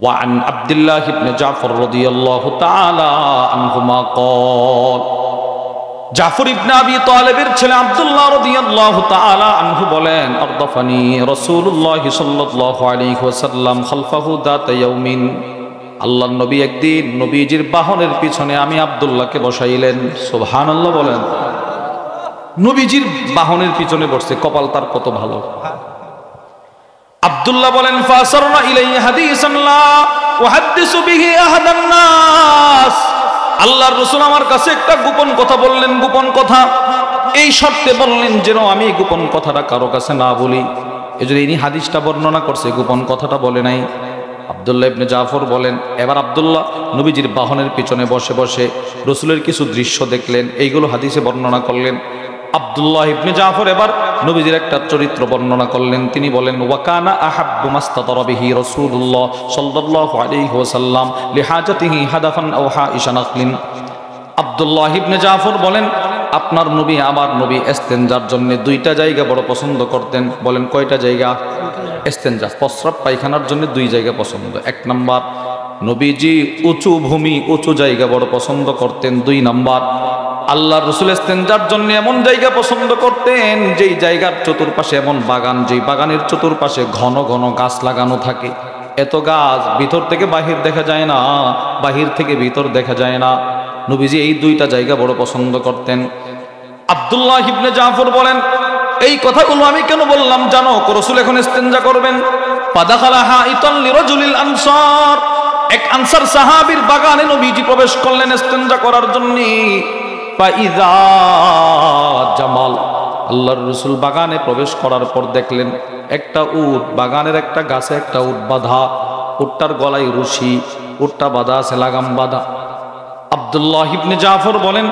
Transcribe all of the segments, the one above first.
وعن عبد الله بن جعفر رضي الله تعالى عنهما قال জাফর ইবনে আবি তালেবের ছেলে আব্দুল্লাহ রাদিয়াল্লাহু তাআলা আনহু বলেন আরদাফানি রাসূলুল্লাহ সাল্লাল্লাহু আলাইহি ওয়াসাল্লাম খালফাহু দাতা ইয়াউমিন আল্লাহর নবী একদিন নবীজির বাহনের পিছনে আমি আব্দুল্লাহকে বসাইলেন সুবহানাল্লাহ বলেন নবীজির বাহনের পিছনে বসছে কপাল তার কত ভালো আব্দুল্লাহ বলেন ফাসারনা ইলাইহি হাদিসান লা উহাদ্দিসু বিহি আহাদান নাস আল্লাহর রাসূল আমার কাছে একটা গোপন কথা বললেন গোপন কথা এই শর্তে বললেন যেন আমি গোপন কথাটা কারো কাছে না বলি এজন্য ইনি হাদিসটা বর্ণনা করছে গোপন কথাটা বলে নাই আব্দুল্লাহ ইবনে জাফর বলেন এবার আব্দুল্লাহ নবীজির বাহনের পিছনে বসে বসে রাসূলের কিছু দৃশ্য দেখলেন এইগুলো হাদিসে বর্ণনা করলেন আব্দুল্লাহ ইবনে জাফর এবার নবীজির একটা চরিত্র বর্ণনা করলেন তিনি বলেন ওয়াকানা আহাব্বু মাস্তাতারা বিহি রাসূলুল্লাহ সাল্লাল্লাহু আলাইহি ওয়াসাল্লাম লিহাজাতিহি হাদাফান আও হাইশান আখলিন আব্দুল্লাহ ইবনে জাফর বলেন আপনার নবী আমার নবী ইস্তেনজার জন্য দুইটা জায়গা বড় পছন্দ করতেন বলেন কয়টা জায়গা ইস্তেনজা প্রস্রাব পায়খানার জন্য দুই জায়গা পছন্দ এক নাম্বার নবীজি উঁচু ভূমি উঁচু জায়গা বড় পছন্দ করতেন দুই নাম্বার আল্লাহর রাসূল ইস্তেনজার জন্য এমন জায়গা পছন্দ করতেন যেই জায়গার চতুর্পাশে এমন বাগান যেই বাগানের চতুর্পাশে ঘন ঘন গাছ লাগানো থাকে এত গাছ ভিতর থেকে বাহির দেখা যায় না বাহির থেকে ভিতর দেখা যায় না নবীজি এই দুইটা জায়গা বড় পছন্দ করতেন আব্দুল্লাহ ইবনে জাফর বলেন এই কথাগুলো আমি কেন বললাম জানো রাসূল এখন ইস্তেনজা করবেন ফাদাখালা হাইতান লিরাজুলিল আনসার এক আনসার সাহাবীর বাগানে নবীজি প্রবেশ করলেন ইস্তেনজা করার জন্য ফাইযা জামাল আল্লাহর রাসূল বাগানে প্রবেশ করার পর দেখলেন একটা উট বাগানের একটা গাছে একটা উট বাঁধা উটটার গলায় রশি উটটা বাঁধা আছে লাগাম বাঁধা আব্দুল্লাহ ইবনে জাফর বলেন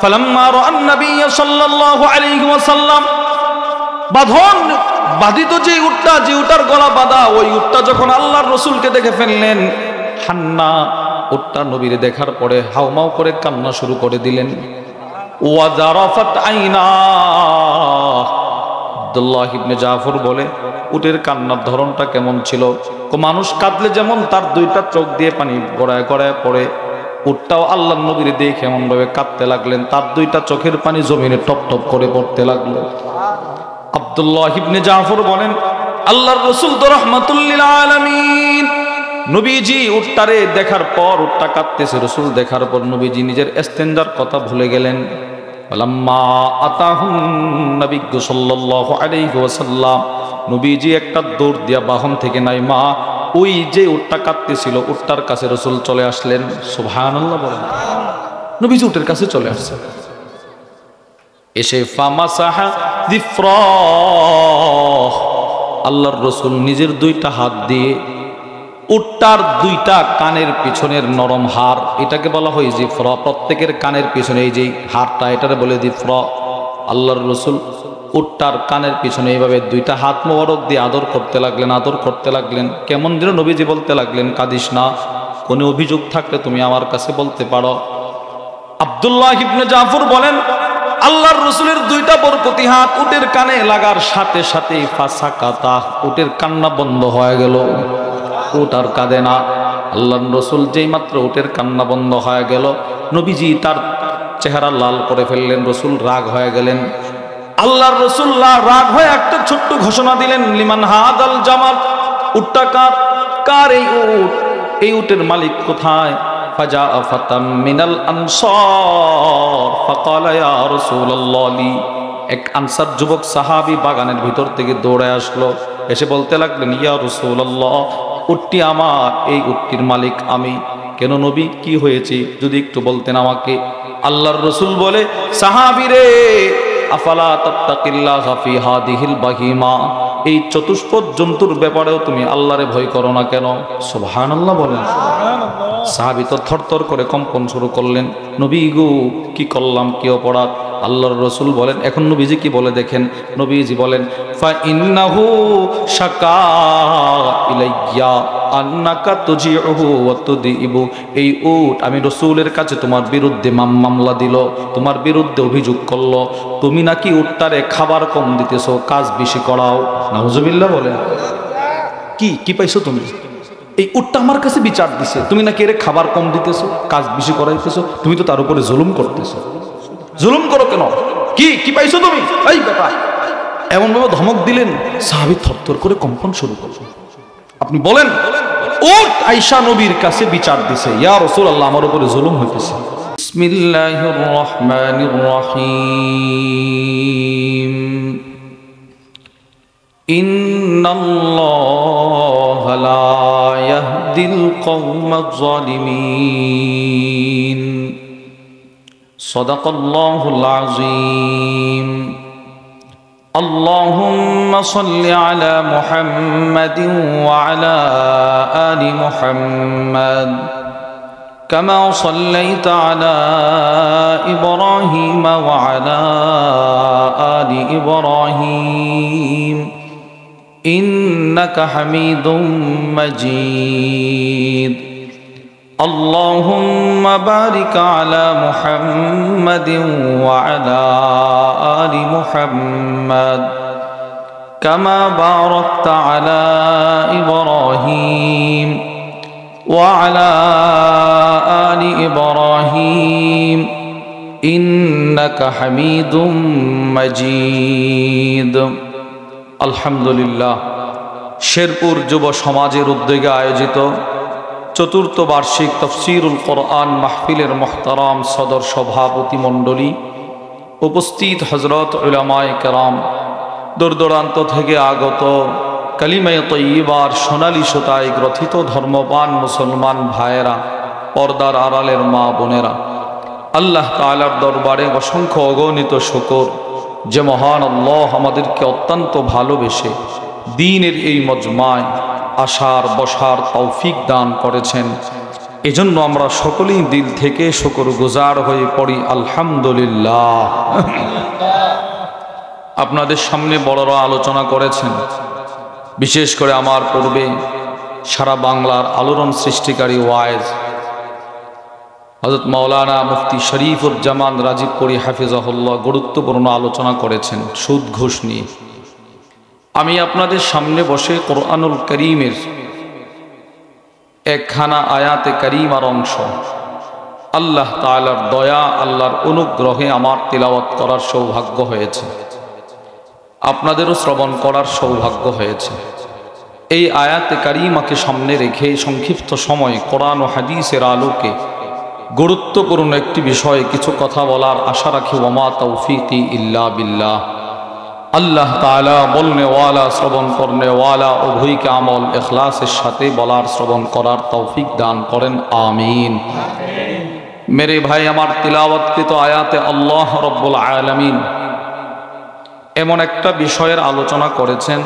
ফালাম্মা রাআন নবী সাল্লাল্লাহু আলাইহি ওয়াসাল্লাম বাঁধন বাঁধিত যে উটটা যে উটার গলা বাঁধা ওই উটটা যখন আল্লাহর রাসূলকে দেখে ফেললেন হান্না উটটা নবীরে দেখার পরে হাউমাউ করে কান্না শুরু করে দিলেন ওয়া যারাফাত আইনা আব্দুল্লাহ ইবনে জাফর বলে উটের কান্নার ধরনটা কেমন ছিল মানুষ কাঁদলে যেমন তার দুইটা চোখ দিয়ে পানি গড়ায় গড়ায় পড়ে উটটাও আল্লাহর নবীরে দেখে এমন ভাবে কাঁদতে লাগলেন তার দুইটা চোখের পানি জমিনে টপ টপ করে পড়তে লাগলো আব্দুল্লাহ ইবনে জাফর বলেন আল্লাহর রাসূল তো রাহমাতুল লিল আলামিন নবীজি উটটারে দেখার পর উটটা কাঁদতেছে রাসূল দেখার পর নবীজি নিজের ইস্তেনজার কথা ভুলে গেলেন লাম্মা আতাহুন নবী সাল্লাল্লাহু আলাইহি ওয়াসাল্লাম নবীজি একটা দৌড় দিয়া বাহন থেকে নাইমা ওই যে উটটা কাঁদতেছিল উটটার কাছে রাসূল চলে আসলেন সুবহানাল্লাহ বলেন নবীজি উটের কাছে চলে আসছেন এসে ফামাসাহা যিফরা আল্লাহর রাসূল নিজের দুইটা হাত দিয়ে উটটার দুইটা কানের পিছনের নরম হাড় এটাকে বলা হয় জিফরা প্রত্যেকের কানের পিছনে এই যে হাড়টা এটারে বলে জিফরা আল্লাহর রাসূল উটটার কানের পিছনে এইভাবে দুইটা হাত মোবারক দিয়ে আদর করতে লাগলেন কেমন যেন নবীজি বলতে লাগলেন কাঁদিস না কোনো অভিযোগ থাকলে তুমি আমার কাছে বলতে পারো আব্দুল্লাহ ইবনে জাফর বলেন আল্লাহর রাসূলের দুইটা বরকতি হাত উটের কানে লাগার সাথে সাথে ফাসাকাতা উটের কান্না বন্ধ হয়ে গেল উট আর কাঁদে না আল্লাহর রাসূল যেই মাত্র উটের কান্না বন্ধ হয়ে গেল নবীজি তার চেহারা লাল করে ফেললেন রাসূল রাগ হয়ে গেলেন আল্লাহর রাসূল রাগ হয়ে একটা ছোট্ট ঘোষণা দিলেন লিমান হাদাল জামাল উটটা কার এই উটের মালিক কোথায় ফাজা ফাতাম মিনাল আনসার ফাকালা ইয়া রাসূলুল্লাহ লি এক আনসার যুবক সাহাবী বাগানের ভিতর থেকে দৌড়ে আসলো এসে বলতে লাগলেন ইয়া রাসূলুল্লাহ উটটি আমার এই উটটির মালিক আমি কেন নবী কি হয়েছে যদি একটু বলতেন আমাকে আল্লাহর রাসূল বলে সাহাবী রে আফালা তাত্তাকিল্লাহা ফি হাদিহিল বাহিমা এই চতুষ্পদ জন্তুর ব্যাপারেও তুমি আল্লাহরে ভয় করো না কেন সুবহানাল্লাহ বলেন সাহাবী তো থরথর করে কম্পন শুরু করলেন নবী গো কি করলাম কি অপরাধ আল্লাহর রাসূল বলেন এখন নবীজি কি বলে দেখেন নবীজি বলেন ফা ইন্নাহু শাকা ইলাইয়া আন্নাকা তুজিউহু ওয়া তুদিবু এই উট আমি রাসূলের কাছে তোমার বিরুদ্ধে মামলা দিল তোমার বিরুদ্ধে অভিযোগ করলো তুমি নাকি উটটারে খাবার কম দিতেছো কাজ বেশি করাও নাউজুবিল্লাহ বলেন কি পাইছো তুমি এই উটটা আমার কাছে বিচার দিছে, তুমি নাকি এর খাবার কম দিতেছো, কাজ বেশি করাইতেছো, তুমি তো তার উপরে জুলুম করতেছো। জুলুম করো কেন? কি কি পাইছো তুমি? এই ব্যাপার এমন ভাবে ধমক দিলেন, সাহাবী থরথর করে কম্পন শুরু করলো। আপনি বলেন উট আয়েশা নবীর কাছে বিচার দিছে, ইয়া রাসূলুল্লাহ আমার উপরে জুলুম হইতেছে। বিসমিল্লাহির রহমানির রহিম। ইন্নাল্লাহা লা ইয়াহদিল কওমাজ জালিমিন। সাদাকাল্লাহুল আযীম। اللهم صل على محمد وعلى آل محمد كما صليت على إبراهيم وعلى آل إبراهيم إنك حميد مجيد. اللهم بارك على محمد وعلى آل محمد كما باركت على إبراهيم وعلى آل إبراهيم إنك حميد مجيد. الحمد لله. শেরপুর যুব সমাজের উদ্যোগে আয়োজিত চতুর্থ বার্ষিক তফসিরুল কোরআন মাহফিলের মোহতারাম সদর সভাপতি মণ্ডলী, উপস্থিত হযরত উলামায়ে কেরাম, দূরদূরান্ত থেকে আগত কালিমায়ে তয়্যিবার সোনালী সুতায় গ্রথিত ধর্মবান মুসলমান ভাইয়েরা, পর্দার আড়ালের মা বোনেরা, আল্লাহ তাআলার দরবারে অসংখ্য অগণিত শুকর যে মহান আল্লাহ আমাদেরকে অত্যন্ত ভালোবেসে দ্বীনের এই মজমায় আসার বসার তৌফিক দান করেছেন। এজন্য আমরা সকলেই দিল থেকে শুকরগুজার হয়ে পড়ি আলহামদুলিল্লাহ। আপনাদের সামনে বড়রা আলোচনা করেছেন, বিশেষ করে আমার পূর্বে সারা বাংলার আলোড়ন সৃষ্টিকারী ওয়াইজ হযরত মাওলানা মুফতি শরীফুজ্জামান রাজীবপুরী হাফিজাহুল্লাহ গুরুত্বপূর্ণ আলোচনা করেছেন সুদ ঘুষ নিয়ে। আমি আপনাদের সামনে বসে কোরআনুল কারীমের একখানা আয়াতে কারীমার অংশ আল্লাহ তাআলার দয়া, আল্লাহর অনুগ্রহে আমার তিলাওয়াত করার সৌভাগ্য হয়েছে, আপনাদেরও শ্রবণ করার সৌভাগ্য হয়েছে। এই আয়াতে কারীমাকে সামনে রেখে সংক্ষিপ্ত সময়ে কোরআন ও হাদিসের আলোকে গুরুত্বপূর্ণ একটি বিষয়ে কিছু কথা বলার আশা রাখি। ওয়ামা তৌফিকি ইল্লা বিল্লাহ। আল্লাহ তাআলা বলনে ওয়ালা, শ্রবণ করনে ওয়ালা উভয়কে আমল ইখলাসের সাথে বলার শ্রবণ করার তৌফিক দান করেন, আমিন। মেরে ভাই আমার, তিলাওয়াতকৃত আয়াতে আল্লাহ রব্বুল আলামিন এমন একটা বিষয়ের আলোচনা করেছেন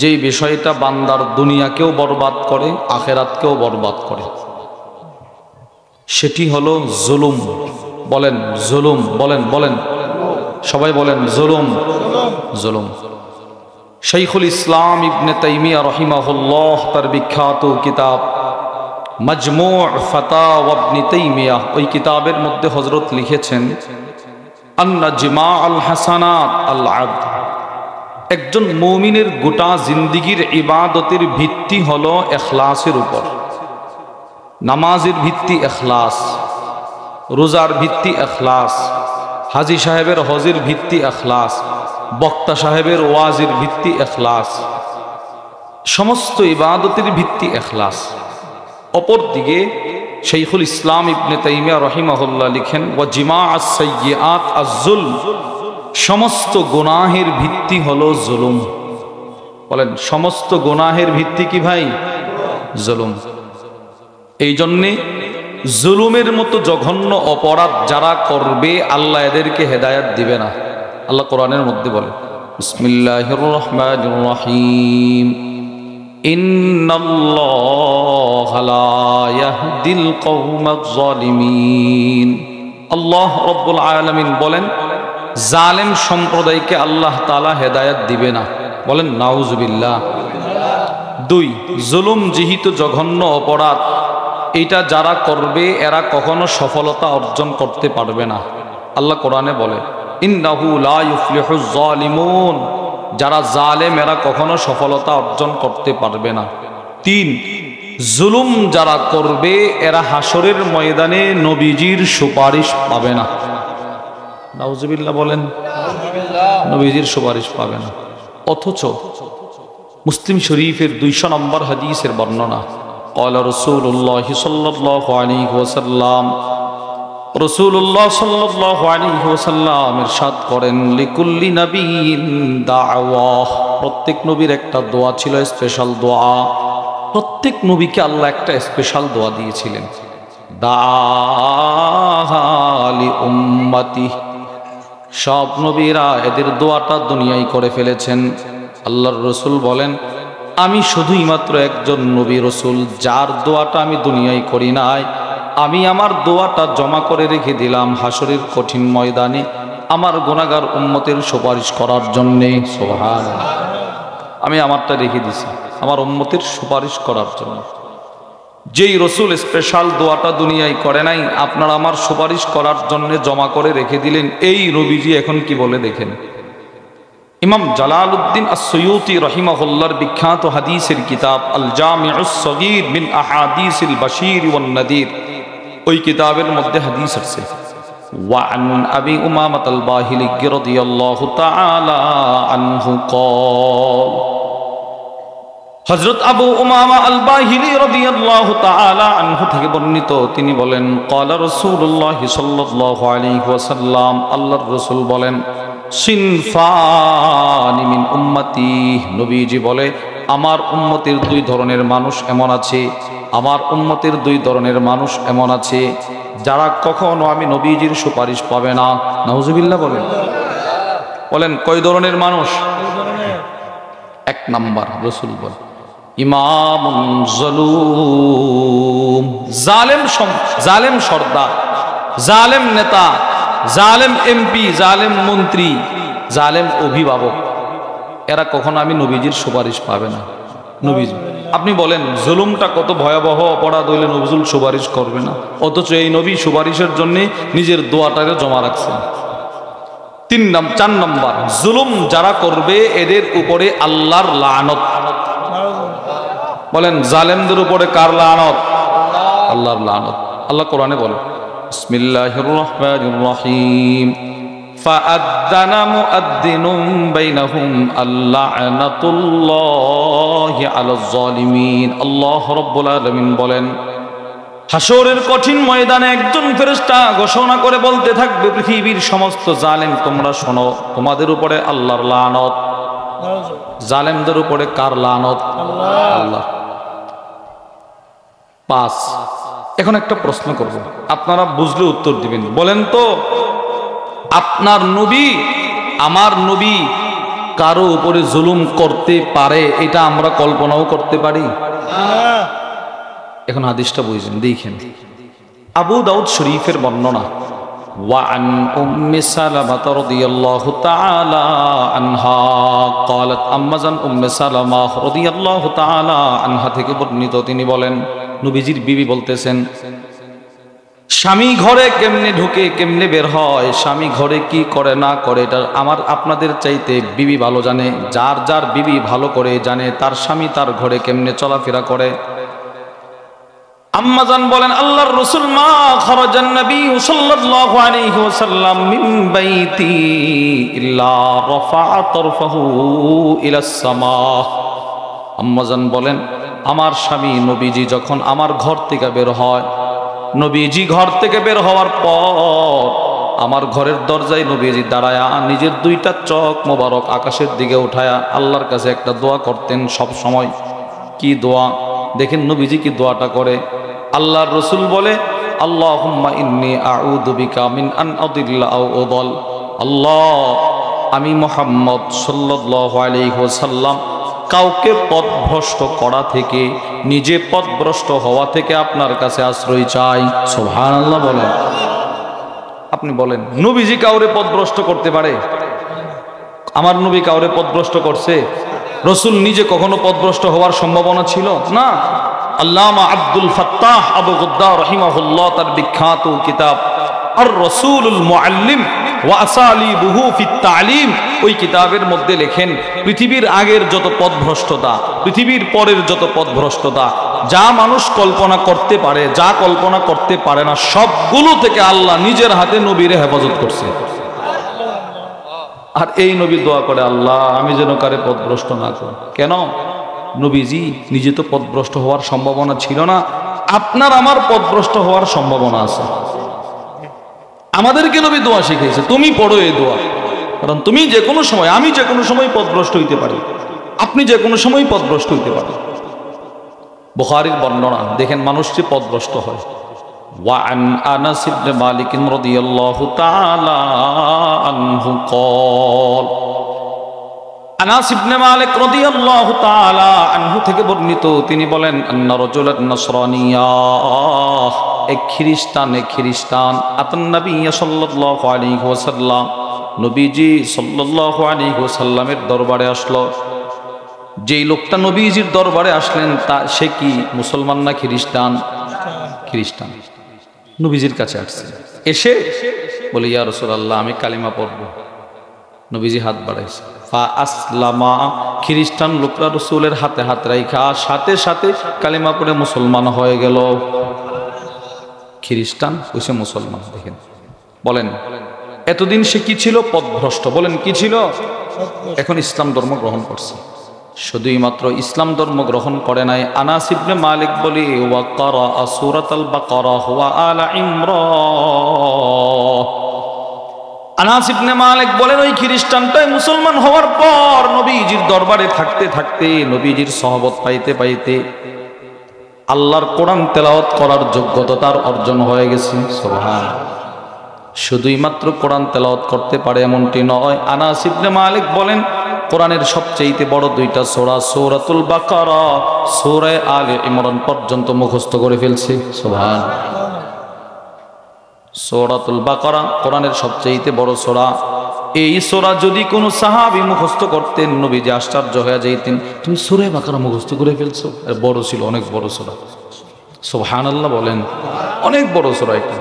যেই বিষয়টা বান্দার দুনিয়াকেও বরবাদ করে, আখিরাতকেও বরবাদ করে। সেটি হলো জুলুম। বলেন জুলুম, বলেন বলেন সবাই বলেন জুলুম। জুলুম। শাইখুল ইসলাম ইবনে তাইমিয়া রাহিমাহুল্লাহ তার বিখ্যাত কিতাব মাজমু' ফাতাওয়া ইবনে তাইমিয়া, ওই কিতাবের মধ্যে হযরত লিখেছেন আন্না জিমা আল হাসানাত আল আবদ, একজন মুমিনের গোটা জিন্দেগীর ইবাদতের ভিত্তি হলো ইখলাসের উপর। নামাজের ভিত্তি ইখলাস, রোজার ভিত্তি ইখলাস, হাজী সাহেবের হজের ভিত্তি ইখলাস, বক্তা সাহেবের ওয়াজের ভিত্তি ইখলাস, সমস্ত ইবাদতের ভিত্তি ইখলাস। অপরদিকে শাইখুল ইসলাম ইবনে তাইমিয়া রাহিমাহুল্লাহ লিখেন ওয়া জিমাআস সাইয়্যাত আয-যুলম, সমস্ত গুনাহের ভিত্তি হলো জুলুম। বলেন সমস্ত গুনাহের ভিত্তি কি ভাই? জুলুম। এই জন্যে জুলুমের মতো জঘন্য অপরাধ যারা করবে আল্লাহ এদেরকে হেদায়েত দিবে না। আল্লাহ কোরআনের মধ্যে বলে বিসমিল্লাহির রহমানির রহিম, ইন্নাল্লাহা লা ইয়াহদিল কওমাজ জালিমিন। আল্লাহ রব্বুল আলামিন বলেন জালেম সম্প্রদায়কে আল্লাহ তাআলা হেদায়েত দিবে না। বলেন নাউজুবিল্লাহ। দুই, জুলুম যেহেতু জঘন্য অপরাধ, এটা যারা করবে এরা কখনো সফলতা অর্জন করতে পারবে না। আল্লাহ কোরআনে বলে ইন্নাহু লা ইউফলিহুজ জালিমুন, যারা জালেম এরা কখনো সফলতা অর্জন করতে পারবে না। তিন, জুলুম যারা করবে এরা হাসরের ময়দানে নবীজির সুপারিশ পাবে না। নাউজুবিল্লাহ বলেন, নবীজির সুপারিশ পাবে না। অথচ মুসলিম শরীফের 200 নম্বর হাদিসের বর্ণনা, ক্বালা রাসূলুল্লাহ সাল্লাল্লাহু আলাইহি ওয়াসাল্লাম, রাসূলুল্লাহ সাল্লাল্লাহু আলাইহি ওয়াসাল্লাম ইরশাদ করেন, লিকুল্লি নাবিয়্যিন দাওয়া, প্রত্যেক নবীর একটা দোয়া ছিল, স্পেশাল দোয়া। প্রত্যেক নবীকে আল্লাহ একটা স্পেশাল দোয়া দিয়েছিলেন, দাআলি উম্মতি। সব নবীরা এদের দোয়াটা দুনিয়ায় করে ফেলেছেন। আল্লাহর রাসূল বলেন, আমি শুধুই মাত্র একজন নবী রাসূল যার দোয়াটা আমি দুনিয়ায় করি নাই। আমি আমার দোয়াটা জমা করে রেখে দিলাম হাসরের কঠিন ময়দানে আমার গুনাহগার উম্মতের সুপারিশ করার জন্যে। সুবহানাল্লাহ, আমি আমারটা রেখে দিছি আমার উম্মতের সুপারিশ করার জন্য। যেই রসুল স্পেশাল দোয়াটা দুনিয়ায় করে নাই, আপনারা আমার সুপারিশ করার জন্য জমা করে রেখে দিলেন। এই নবীজি এখন কি বলে দেখেন। ইমাম জালালউদ্দিন আস-সুয়ুতি রাহিমাহুল্লাহর বিখ্যাত হাদিসের কিতাব আল জামিউস সগীর মিন আহাদিসিল বাশীর ওয়ান নাদির, ওই কিতাবের মধ্যে হাদিস আছে, ওয়ান আবি উমামাতাল বাহিলি রাদিয়াল্লাহু তাআলা আনহু ক্বাল, হযরত আবু উমামা আল বাহিলি রাদিয়াল্লাহু তাআলা আনহু থেকে বর্ণিত, তিনি বলেন, ক্বালা রাসূলুল্লাহ সাল্লাল্লাহু আলাইহি ওয়াসাল্লাম, আল্লাহর রাসূল বলেন, সিনফানি মিন উম্মতি, নবীজি বলে আমার উম্মতের দুই ধরনের মানুষ এমন আছে, আমার উম্মতের দুই ধরনের মানুষ এমন আছে যারা কখনো আমি নবীজির সুপারিশ পাবে না। নাউজুবিল্লাহ বলেন, বলেন কয় ধরনের মানুষ? এক নাম্বার, রাসূল বলেন, ইমামুন যালুম, জালেম সর্দার, জালেম নেতা, জালেম এমপি, জালেম মন্ত্রী, জালেম অভিভাবক, এরা কখনো আমি নবীজির সুপারিশ পাবে না। নবীজি, আপনি বলেন জুলুমটা কত ভয়াবহ অপরাধ হইলে নবীজুল সুপারিশ করবে না, অথচ এই নবী সুপারিশের জন্য নিজের দোয়াটাকে জমা রাখছেন। 4 নম্বর, জুলুম যারা করবে এদের উপরে আল্লাহর লানত। বলেন জালেমদের উপরে কার লানত? আল্লাহর লানত। আল্লাহ কোরআনে বলে, বিসমিল্লাহির রহমানির রহিম, ফাআযানা মুআদ্দিনুম বাইনাহুম আল্লা'নাতুল্লাহি আলাজ জালিমিন। আল্লাহ রাব্বুল আলামিন বলেন, হাসরের কঠিন ময়দানে একজন ফেরেশতা ঘোষণা করে বলতে থাকবে, পৃথিবীর সমস্ত জালেম তোমরা শোনো, তোমাদের উপরে আল্লাহর লানত। জালেমদের উপরে কার লানত? আল্লাহ। 5, এখন একটা প্রশ্ন করব, আপনারা বুঝলে উত্তর দিবেন। বলেন তো, আপনার নবী, আমার নবী কারো উপরে জুলুম করতে পারে এটা আমরা কল্পনাও করতে পারি? এখন হাদিসটা বুঝেন, দেখেন। আবু দাউদ শরীফের বর্ণনা, ওয়ান উম্মে সালামা রাদিয়াল্লাহু তাআলা আনহা ক্বালাত, আম্মাজান উম্মে সালামা রাদিয়াল্লাহু তাআলা আনহা থেকে বর্ণিত, তিনি বলেন, নবীজির বিবি বলতেছেন, স্বামী ঘরে কেমনে ঢুকে কেমনে বের হয়, স্বামী ঘরে কি করে না করে, এটা আমার আপনাদের চাইতে বিবি ভালো জানে। যার যার বিবি ভালো করে জানে তার স্বামী তার ঘরে কেমনে চলাফেরা করে। আম্মাজান বলেন, আল্লাহর রাসূল মা খারাজান নবী সাল্লাল্লাহু আলাইহি ওয়াসাল্লাম মিন বাইতি ইল্লা রাফা তারফাহু ইলাস সামা। আম্মাজান বলেন, আমার স্বামী নবীজি যখন আমার ঘর থেকে বের হয়, নবীজি ঘর থেকে বের হওয়ার পর আমার ঘরের দরজায় নবীজি দাঁড়ায়া নিজের 2টা চোখ মোবারক আকাশের দিকে উঠায়া আল্লাহর কাছে একটা দোয়া করতেন সব সময়। কি দোয়া? দেখেন নবীজি কি দোয়াটা করে। আল্লাহর রাসূল বলে, আল্লাহুম্মা ইন্নী আউযু বিকা মিন আন আদিল্লা আও উদল। আল্লাহ, আমি মুহাম্মদ সাল্লাল্লাহু আলাইহি ওয়াসাল্লাম কাউকে পথভ্রষ্ট করা থেকে, নিজে পথভ্রষ্ট হওয়া থেকে আপনার কাছে আশ্রয় চাই। সুবহানাল্লাহ বলেন। আপনি বলেন, নবীজি কাউরে পথভ্রষ্ট করতে পারে? আমার নবী কাউরে পথভ্রষ্ট করছে? রাসূল নিজে কখনো পথভ্রষ্ট হওয়ার সম্ভাবনা ছিল না। আল্লামা আব্দুল ফাত্তাহ আবু গুদ্দা রাহিমাহুল্লাহ তার বিখ্যাত কিতাব আর রাসূলুল মুআল্লিম ওয়া আসালিবুহু ফিত তালিম, ওই কিতাবের মধ্যে লেখেন, পৃথিবীর আগের যত পথভ্রষ্টতা, পৃথিবীর পরের যত পথভ্রষ্টতা, যা মানুষ কল্পনা করতে পারে, যা কল্পনা করতে পারে না, সবগুলো থেকে আল্লাহ নিজের হাতে নবীরে হেফাজত করছে। আর এই নবী দোয়া করে, আল্লাহ আমি যেন কারে পথভ্রষ্ট না করি। কেন? নবীজি নিজে তো পথভ্রষ্ট হওয়ার সম্ভাবনা ছিল না, আপনার আমার পথভ্রষ্ট হওয়ার সম্ভাবনা আছে। আমাদেরকে নবী দোয়া শিখিয়েছে, তুমি পড়ো এই দোয়া, কারণ তুমি যে কোনো সময়, আমি যে কোনো সময় পথভ্রষ্ট হইতে পারি, আপনি যে কোনো সময় পথভ্রষ্ট হইতে পারেন। বুখারীর বর্ণনা দেখেন, মানুষ যে পথভ্রষ্ট হয়। وعن أنس بن مالك رضي الله تعالى عنه قال, আনাস ইবনে মালিক রাদিয়াল্লাহু তাআলা আনহু থেকে বর্ণিত, তিনি বলেন, আন্না রাজুলান নাসরানিয়া, এক খ্রিস্টান আতান নবী সাল্লাল্লাহু আলাইহি ওয়াসাল্লাম, নবীজি সাল্লাল্লাহু আলাইহি ওয়াসাল্লামের দরবারে আসলো। যেই লোকটা নবীজির দরবারে আসলেন তা সে কি মুসলমান না খ্রিস্টান? খ্রিস্টান। নবীজির কাছে আসছে, এসে বলে, ইয়া রাসূলুল্লাহ আমি কালিমা পড়ব। নবীজি হাত বাড়াইছে, ফা আসলামা, খ্রিস্টান লোকরা রাসূলের হাতে হাত রাখা সাথে সাথে কালিমা পড়ে মুসলমান হয়ে গেল। খ্রিস্টান হইছে মুসলমান। দেখেন, বলেন এতদিন সে কি ছিল? পথভ্রষ্ট। বলেন কি ছিল? এখন ইসলাম ধর্ম গ্রহণ করছে। শুধুই মাত্র ইসলাম ধর্ম গ্রহণ করে নাই, আনাস ইবনে মালিক বলে, ওয়া ক্বারা সূরাতুল বাকারা ওয়া আলা ইমরান। আনাস ইবনে মালিক বলেন, ওই খ্রিস্টানটাই মুসলমান হওয়ার পর নবীজির দরবারে থাকতে থাকতে, নবীজির সহবত পাইতে পাইতে আল্লাহর কোরআন তেলাওয়াত করার যোগ্যতা তার অর্জন হয়ে গেছে। সুবহানাল্লাহ। শুধুই মাত্র কোরআন তেলাওয়াত করতে পারে এমনটি নয়, আনাস ইবনে মালিক বলেন, কোরআনের সবচেয়ে বড় দুইটা সূরা, সূরাতুল বাকারা, সূরা আলে ইমরান পর্যন্ত মুখস্থ করে ফেলছে। সুবহানাল্লাহ। সূরাতুল বাকারা কোরআনের সবচেয়ে বড় সূরা। এই সূরা যদি কোনো সাহাবী মুখস্থ করতেন, নবীজি আশ্চর্য হয়ে যাইতেন, তুমি সূরা বাকারা মুখস্থ করে ফেলছো। এর বড় ছিল, অনেক বড় সূরা। সুবহানাল্লাহ বলেন, অনেক বড় সূরা এটা।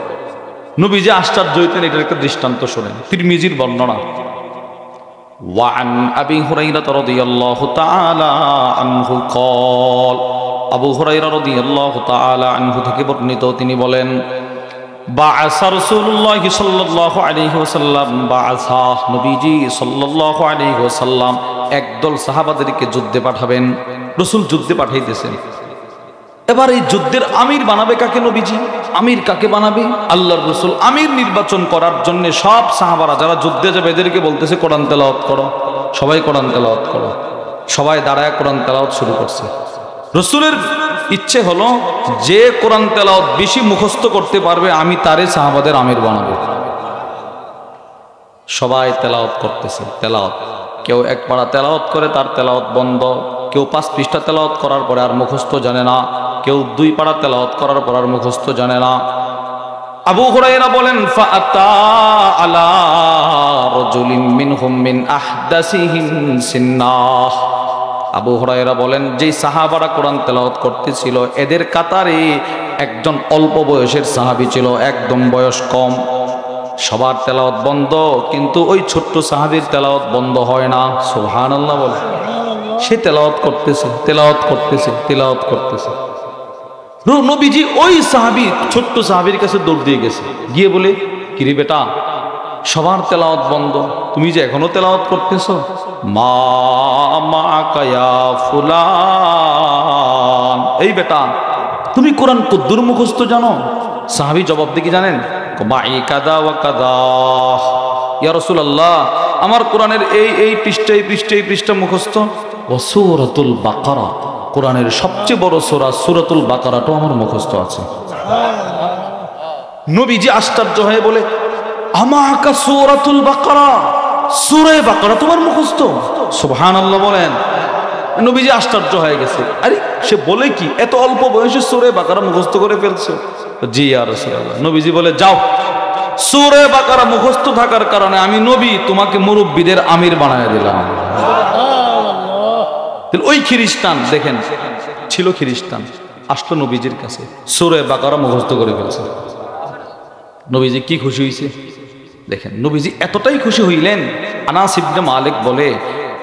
নবীজি আশ্চর্য হইতেন। এটার একটা দৃষ্টান্ত শোনেন, তিরমিজির বর্ণনা। وعن أبي هريرة رضي الله تعالى عنه قال, আবু হুরায়রা রাদিয়াল্লাহু তাআলা আনহু থেকে বর্ণিত, তিনি বলেন, বাআসা রাসূলুল্লাহ সাল্লাল্লাহু আলাইহি ওয়াসাল্লাম, বাআসা, নবীজি সাল্লাল্লাহু আলাইহি ওয়াসাল্লাম একদল সাহাবাদেরকে যুদ্ধে পাঠাবেন। রাসূল যুদ্ধে পাঠাইতেছেন। এবার এই যুদ্ধের আমির বানাবে কাকে? নবীজি। আমির কাকে বানাবে? আল্লাহর রাসূল আমির নির্বাচন করার জন্য সব সাহাবারা যারা যুদ্ধে যাবে এদেরকে বলতেছে, কোরআন তেলাওয়াত করো, সবাই কোরআন তেলাওয়াত করো। সবাই দাঁড়ায় কোরআন তেলাওয়াত শুরু করছে। রাসূলের ইচ্ছে হলো, যে কোরআন তেলাওয়াত বেশি মুখস্থ করতে পারবে আমি তারে সাহাবাদের আমির বানাবো। সবাই তেলাওয়াত করতেছে। তেলাওয়াত, কেউ এক পারা তেলাওয়াত করে, তার তেলাওয়াত বন্ধ। কেউ 5 পৃষ্ঠা তেলাওয়াত করার পরে আর মুখস্থ জানে না। কেউ 2 পারা তেলাওয়াত করার পর আর মুখস্থ জানে না। আবু হুরায়রা বলেন, ফাআতা আলা রাজুলিন মিনহুম মিন আহদাসিহিম সিন্নাহ। আবু হুরায়রা বলেন, যেই সাহাবারা কোরআন তেলাওয়াত করতেছিল এদের কাতারে একজন অল্প বয়সের সাহাবী ছিল, একদম বয়স কম। সবার তেলাওয়াত বন্ধ, কিন্তু ওই ছোট্ট সাহাবীর তেলাওয়াত বন্ধ হয় না। সুবহানাল্লাহ বলে। সে তেলাওয়াত করতেছে, তেলাওয়াত করতেছে, তেলাওয়াত করতেছে। নবীজি ওই সাহাবী, ছোট্ট সাহাবীর কাছে দৌড় দিয়ে গেছে, গিয়ে বলে, কিরে বেটা, সবার তেলাওয়াত বন্ধ, তুমি যে এখনো তেলাওয়াত করতেছো, মা মাকা ইয়া ফুলান, এই বেটা তুমি কোরআন কদ্দুর মুখস্থ জানো? সাহাবী জবাব দিয়ে কি জানেন? মাই কাদা ওয়া কাদা, ইয়া রাসূলুল্লাহ আমার কোরআনের এই পৃষ্ঠা মুখস্থ। ওয়া সূরাতুল বাকারা, কোরআনের সবচেয়ে বড় সূরা সূরাতুল বাকারাটাও আমার মুখস্থ আছে। নবীজি আশ্চর্য হয়ে বলে, আমাকা সূরাতুল বাকারা, সূরা বাকারা তোমার মুখস্থ? সুবহানাল্লাহ বলেন। নবীজি আশ্চর্য হয়ে গেছে, আরে সে বলে কি, এত অল্প বয়সে সূরা বাকারা মুখস্থ করে ফেলছো? জি ইয়া রাসূলুল্লাহ। নবীজি বলে, যাও, সূরা বাকারা মুখস্থ থাকার কারণে আমি নবী তোমাকে মুরব্বীদের আমির বানায় দিলাম। ওই খ্রিস্টান দেখেন, ছিল খ্রিস্টান, আসলো নবীজির কাছে, সূরা বাকারা মুখস্থ করে ফেলছে। নবীজি কি খুশি হইছে দেখেন। নবীজি এতটাই খুশি হইলেন, আনাস ইবনে মালিক বলে,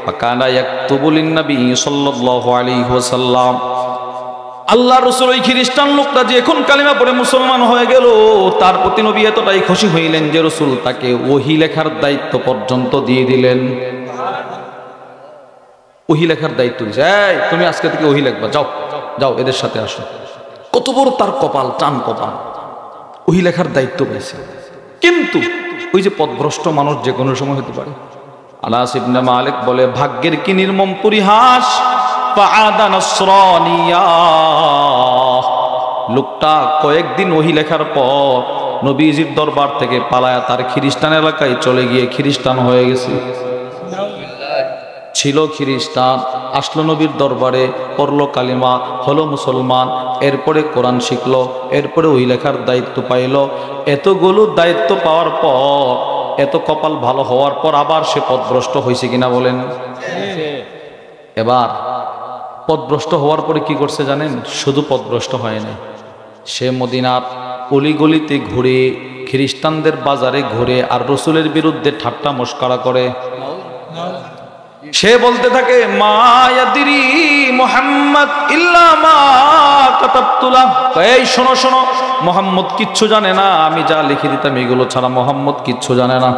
ফাকানা ইয়াকতুবু লিন-নবী সাল্লাল্লাহু আলাইহি ওয়াসাল্লাম, আল্লাহ রাসূল ওই খ্রিস্টান লোকটা যে এখন কালিমা পড়ে মুসলমান হয়ে গেল, তার প্রতি নবী এতটাই খুশি হইলেন যে রাসূল তাকে ওহী লেখার দায়িত্ব পর্যন্ত দিয়ে দিলেন। ওহী লেখার দায়িত্ব দিয়েছে, এই তুমি আজকে থেকে ওহী লিখবা, যাও যাও এদের সাথে আসো। কত বড় তার কপাল, টান কপাল, ওহী লেখার দায়িত্ব পেয়েছে। কিন্তু ওই যে পথভ্রষ্ট মানুষ যে কোনো সময় হতে পারে। আনাস ইবনে মালিক বলে, ভাগ্যের কি নির্মম পরিহাস, ফাআদা নাসরানিয়া। লোকটা কয়েকদিন ওহী লেখার পর নবীজির দরবার থেকে পালায়া তার খ্রিস্টান এলাকায় চলে গিয়ে খ্রিস্টান হয়ে গেছে। ছিল খ্রিস্টান, আসলো নবীর দরবারে, পড়লো কালিমা, হলো মুসলমান, এরপরে কোরআন শিখলো, এরপরে ওই লেখার দায়িত্ব পাইল। এতগুলো দায়িত্ব পাওয়ার পর, এত কপাল ভালো হওয়ার পর আবার সে পথভ্রষ্ট হয়েছে কিনা বলেন? এবার পথভ্রষ্ট হওয়ার পরে কি করছে জানেন? শুধু পথভ্রষ্ট হয় না, সে মদিনার অলিগলিতে ঘুরে, খ্রিস্টানদের বাজারে ঘুরে আর রাসূলের বিরুদ্ধে ঠাট্টা মশকরা করে। সে বলতে থাকে, মা ইয়াদরি মুহাম্মদ ইল্লা মা কাতাবতুলা। এই শোনো শোনো, মুহাম্মদ কিচ্ছু জানে না, আমি যা লিখে দিতাম এগুলো ছাড়া মুহাম্মদ কিচ্ছু জানে না।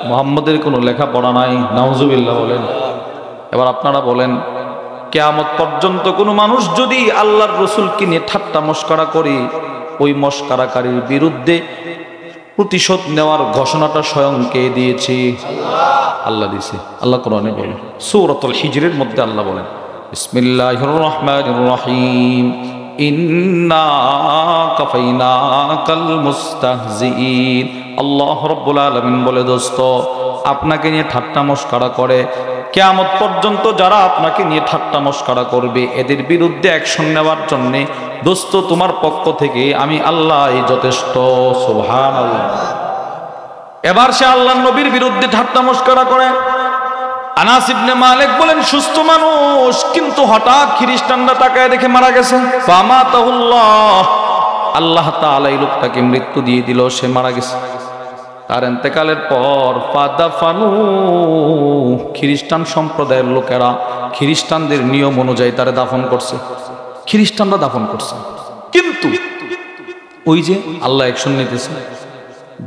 মুহাম্মদের কোনো লেখাপড়া নাই। নাউজুবিল্লাহ বলেন। এবার আপনারা বলেন, কিয়ামত পর্যন্ত কোনো মানুষ যদি আল্লাহর রাসূলকে নিয়ে ঠাট্টা মশকরা করে, ওই মশকরাকারীর বিরুদ্ধে প্রতিশোধ নেওয়ার ঘোষণাটা স্বয়ং কে দিয়েছে? আল্লাহ দিয়েছে। আল্লাহ কোরআনে বলেন, সূরাতুল হিজরের মধ্যে আল্লাহ বলেন, বিসমিল্লাহির রহমানির রহিম, ইন্না কাফাইনাকাল মুস্তাহজিইন। আল্লাহ রাব্বুল আলামিন বলে, দোস্ত আপনাকে নিয়ে ঠাট্টা মশকরা করে, কিয়ামত পর্যন্ত যারা আপনাকে নিয়ে ঠাট্টা মশকরা করবে, এদের বিরুদ্ধে অ্যাকশন নেওয়ার জন্য দোস্ত তোমার পক্ষ থেকে আমি আল্লাহ যথেষ্ট। সুবহানাল্লাহ। এবার সে আল্লাহর নবীর বিরুদ্ধে ঠাট্টা মশকরা করে। আনাস ইবনে মালিক বলেন, সুস্থ মানুষ, কিন্তু হঠাৎ খ্রিস্টানরা তাকায় দেখে মারা গেছে। ফামাতাহুল্লাহ, আল্লাহ তাআলা এই লোকটাকে মৃত্যু দিয়ে দিল, সে মারা গেছে। তার ইন্তেকালের পর ফাদাফানু, খ্রিস্টান সম্প্রদায়ের লোকেরা খ্রিস্টানদের নিয়ম অনুযায়ী তারে দাফন করছে, খ্রিস্টানরা দাফন করছে। কিন্তু ওই যে আল্লাহ অ্যাকশন নিতেছে,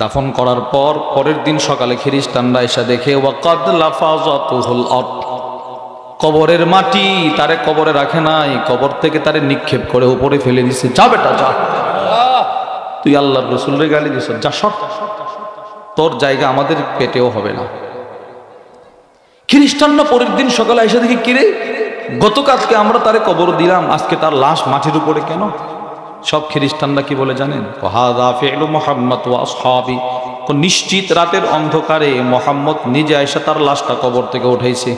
দাফন করার পর পরের দিন সকালে খ্রিস্টানরা এসে দেখে, ওয়াকাদ লাফাজাতুহুল আরদ, কবরের মাটি তারে কবরে রাখে নাই, কবর থেকে তারে নিক্ষেপ করে উপরে ফেলে দিছে। যা বেটা যা, তুই আল্লাহর রাসূলের গালি দিছ, যা সর, তোর জায়গা আমাদের পেটেও হবে না। খ্রিস্টানরা পরের দিন সকালে এসে দেখি, কিরে গতকালকে আমরা তারে কবর দিলাম, আজকে তার লাশ মাটির উপরে কেন? সব খ্রিস্টানরা কি বলে জানেন? হাযা ফি'লু মুহাম্মদ ওয়া আসহাবি, নিশ্চিত রাতের অন্ধকারে মুহাম্মদ নিজে এসে তার লাশটা কবর থেকে উঠাইছে।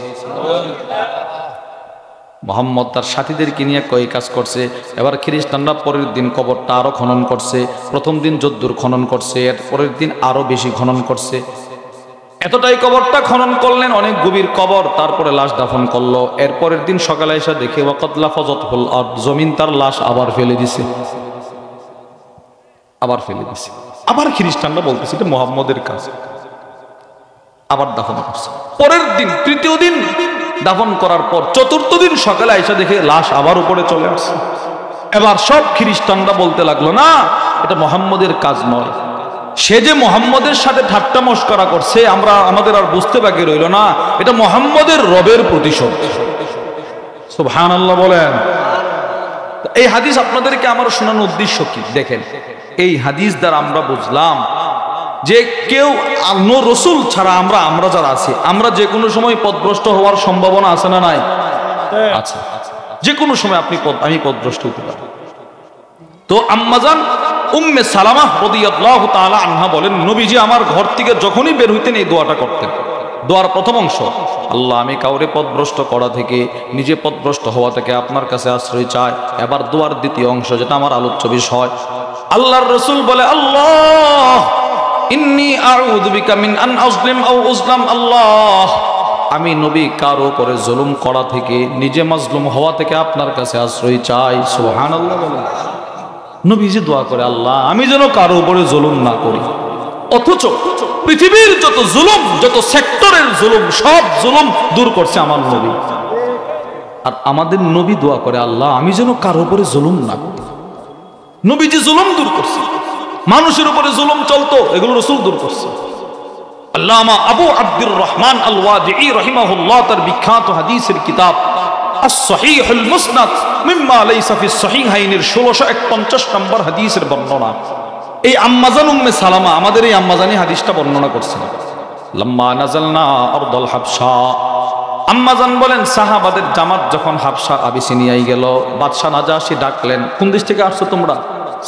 মুহাম্মদ তার সাথীদেরকে নিয়ে কই কাজ করছে। এবার খ্রিস্টানরা পরের দিন কবরটা আরো খনন করছে। প্রথম দিন যদ্দুর খনন করছে, এর পরের দিন আরো বেশি খনন করছে। এতটাই কবরটা খনন করলেন, অনেক গভীর কবর, তারপরে লাশ দাফন করলো। এরপরের দিন সকালে এসে দেখে, ওয়াকাদ লাফাজাতুহুল আরদ, জমিন তার লাশ আবার ফেলে দিছে, আবার ফেলে দিছে। আবার খ্রিস্টানরা বলতেছে এটা মুহাম্মদের কাজ, আবার দাফন করছে। পরের দিন, তৃতীয় দিন দাফন করার পর চতুর্থ দিন সকালে এসে দেখে লাশ আবার উপরে চলে আসছে। এবার সব খ্রিস্টানরা বলতে লাগলো, না এটা মুহাম্মদের কাজ নয়, সে যে মুহাম্মদের সাথে ঠাট্টা মশকরা করছে, আমাদের আর বুঝতে বাকি রইল না, এটা মুহাম্মদের রবের প্রতিশোধ। সুবহানাল্লাহ বলেন। এই হাদিস আপনাদেরকে আমার শোনানোর উদ্দেশ্য কি দেখেন, এই হাদিস দ্বারা আমরা বুঝলাম যে কেউ রাসূল ছাড়া আমরা যারা আছি, আমরা যে কোনো সময় পথভ্রষ্ট হওয়ার সম্ভাবনা আছে না নাই? আছে। যে কোনো সময় আমি পথভ্রষ্ট হতে পারি। তো আম্মাজান উম্মে সালামা রাদিয়াল্লাহু তাআলা আনহা বলেন, নবীজি আমার ঘর থেকে যখনই বের হইতেন এই দোয়াটা করতেন। দোয়ার প্রথম অংশ, আল্লাহ আমি কাউরে পথভ্রষ্ট করা থেকে, নিজে পথভ্রষ্ট হওয়া থেকে আপনার কাছে আশ্রয় চাই। এবার দোয়ার দ্বিতীয় অংশ, যেটা আমার আলোচ্য বিষয়, আল্লাহর রাসূল বলে, আল্লাহ ইন্নী আউযু বিকা মিন আন আযলিম আও উযলাম। আল্লাহ আমি নবী কারো উপরে জুলুম করা থেকে, নিজে মাজলুম হওয়া থেকে আপনার কাছে আশ্রয় চাই। সুবহানাল্লাহ বলেন। নবীজি দোয়া করে, আল্লাহ আমি যেন কারো উপরে জুলুম না করি। অথচ পৃথিবীর যত জুলুম, যত সেক্টরের জুলুম, সব জুলুম দূর করছে আমার নবী। আর আমাদের নবী দোয়া করে, আল্লাহ আমি যেন কারো উপরে জুলুম না করি। নবীজি জুলুম দূর করছে, মানুষের উপরে জুলুম চলতো, এগুলো রাসূল দূর করছে। আল্লামা আবু আব্দুর রহমান আল ওয়াদিঈ রাহিমাহুল্লাহ তার বিখ্যাত হাদিসের কিতাব আস-সহিহুল মুসনাদ মিম্মা লাইসা ফিস সহিহাইনের 1651 নম্বর হাদিসের বর্ণনা। এই আম্মাজান উম্মে সালামা আমাদের এই আম্মাজানি হাদিসটা বর্ণনা করছেন। লাম্মা নাযালনা আরদাল হাবশা, আম্মাজান বলেন সাহাবাদের জামাত যখন হাবশা আবিসিনিয়ায় গেল, বাদশা নাজাশী ডাকলেন, কোন দেশ থেকে আসছো তোমরা?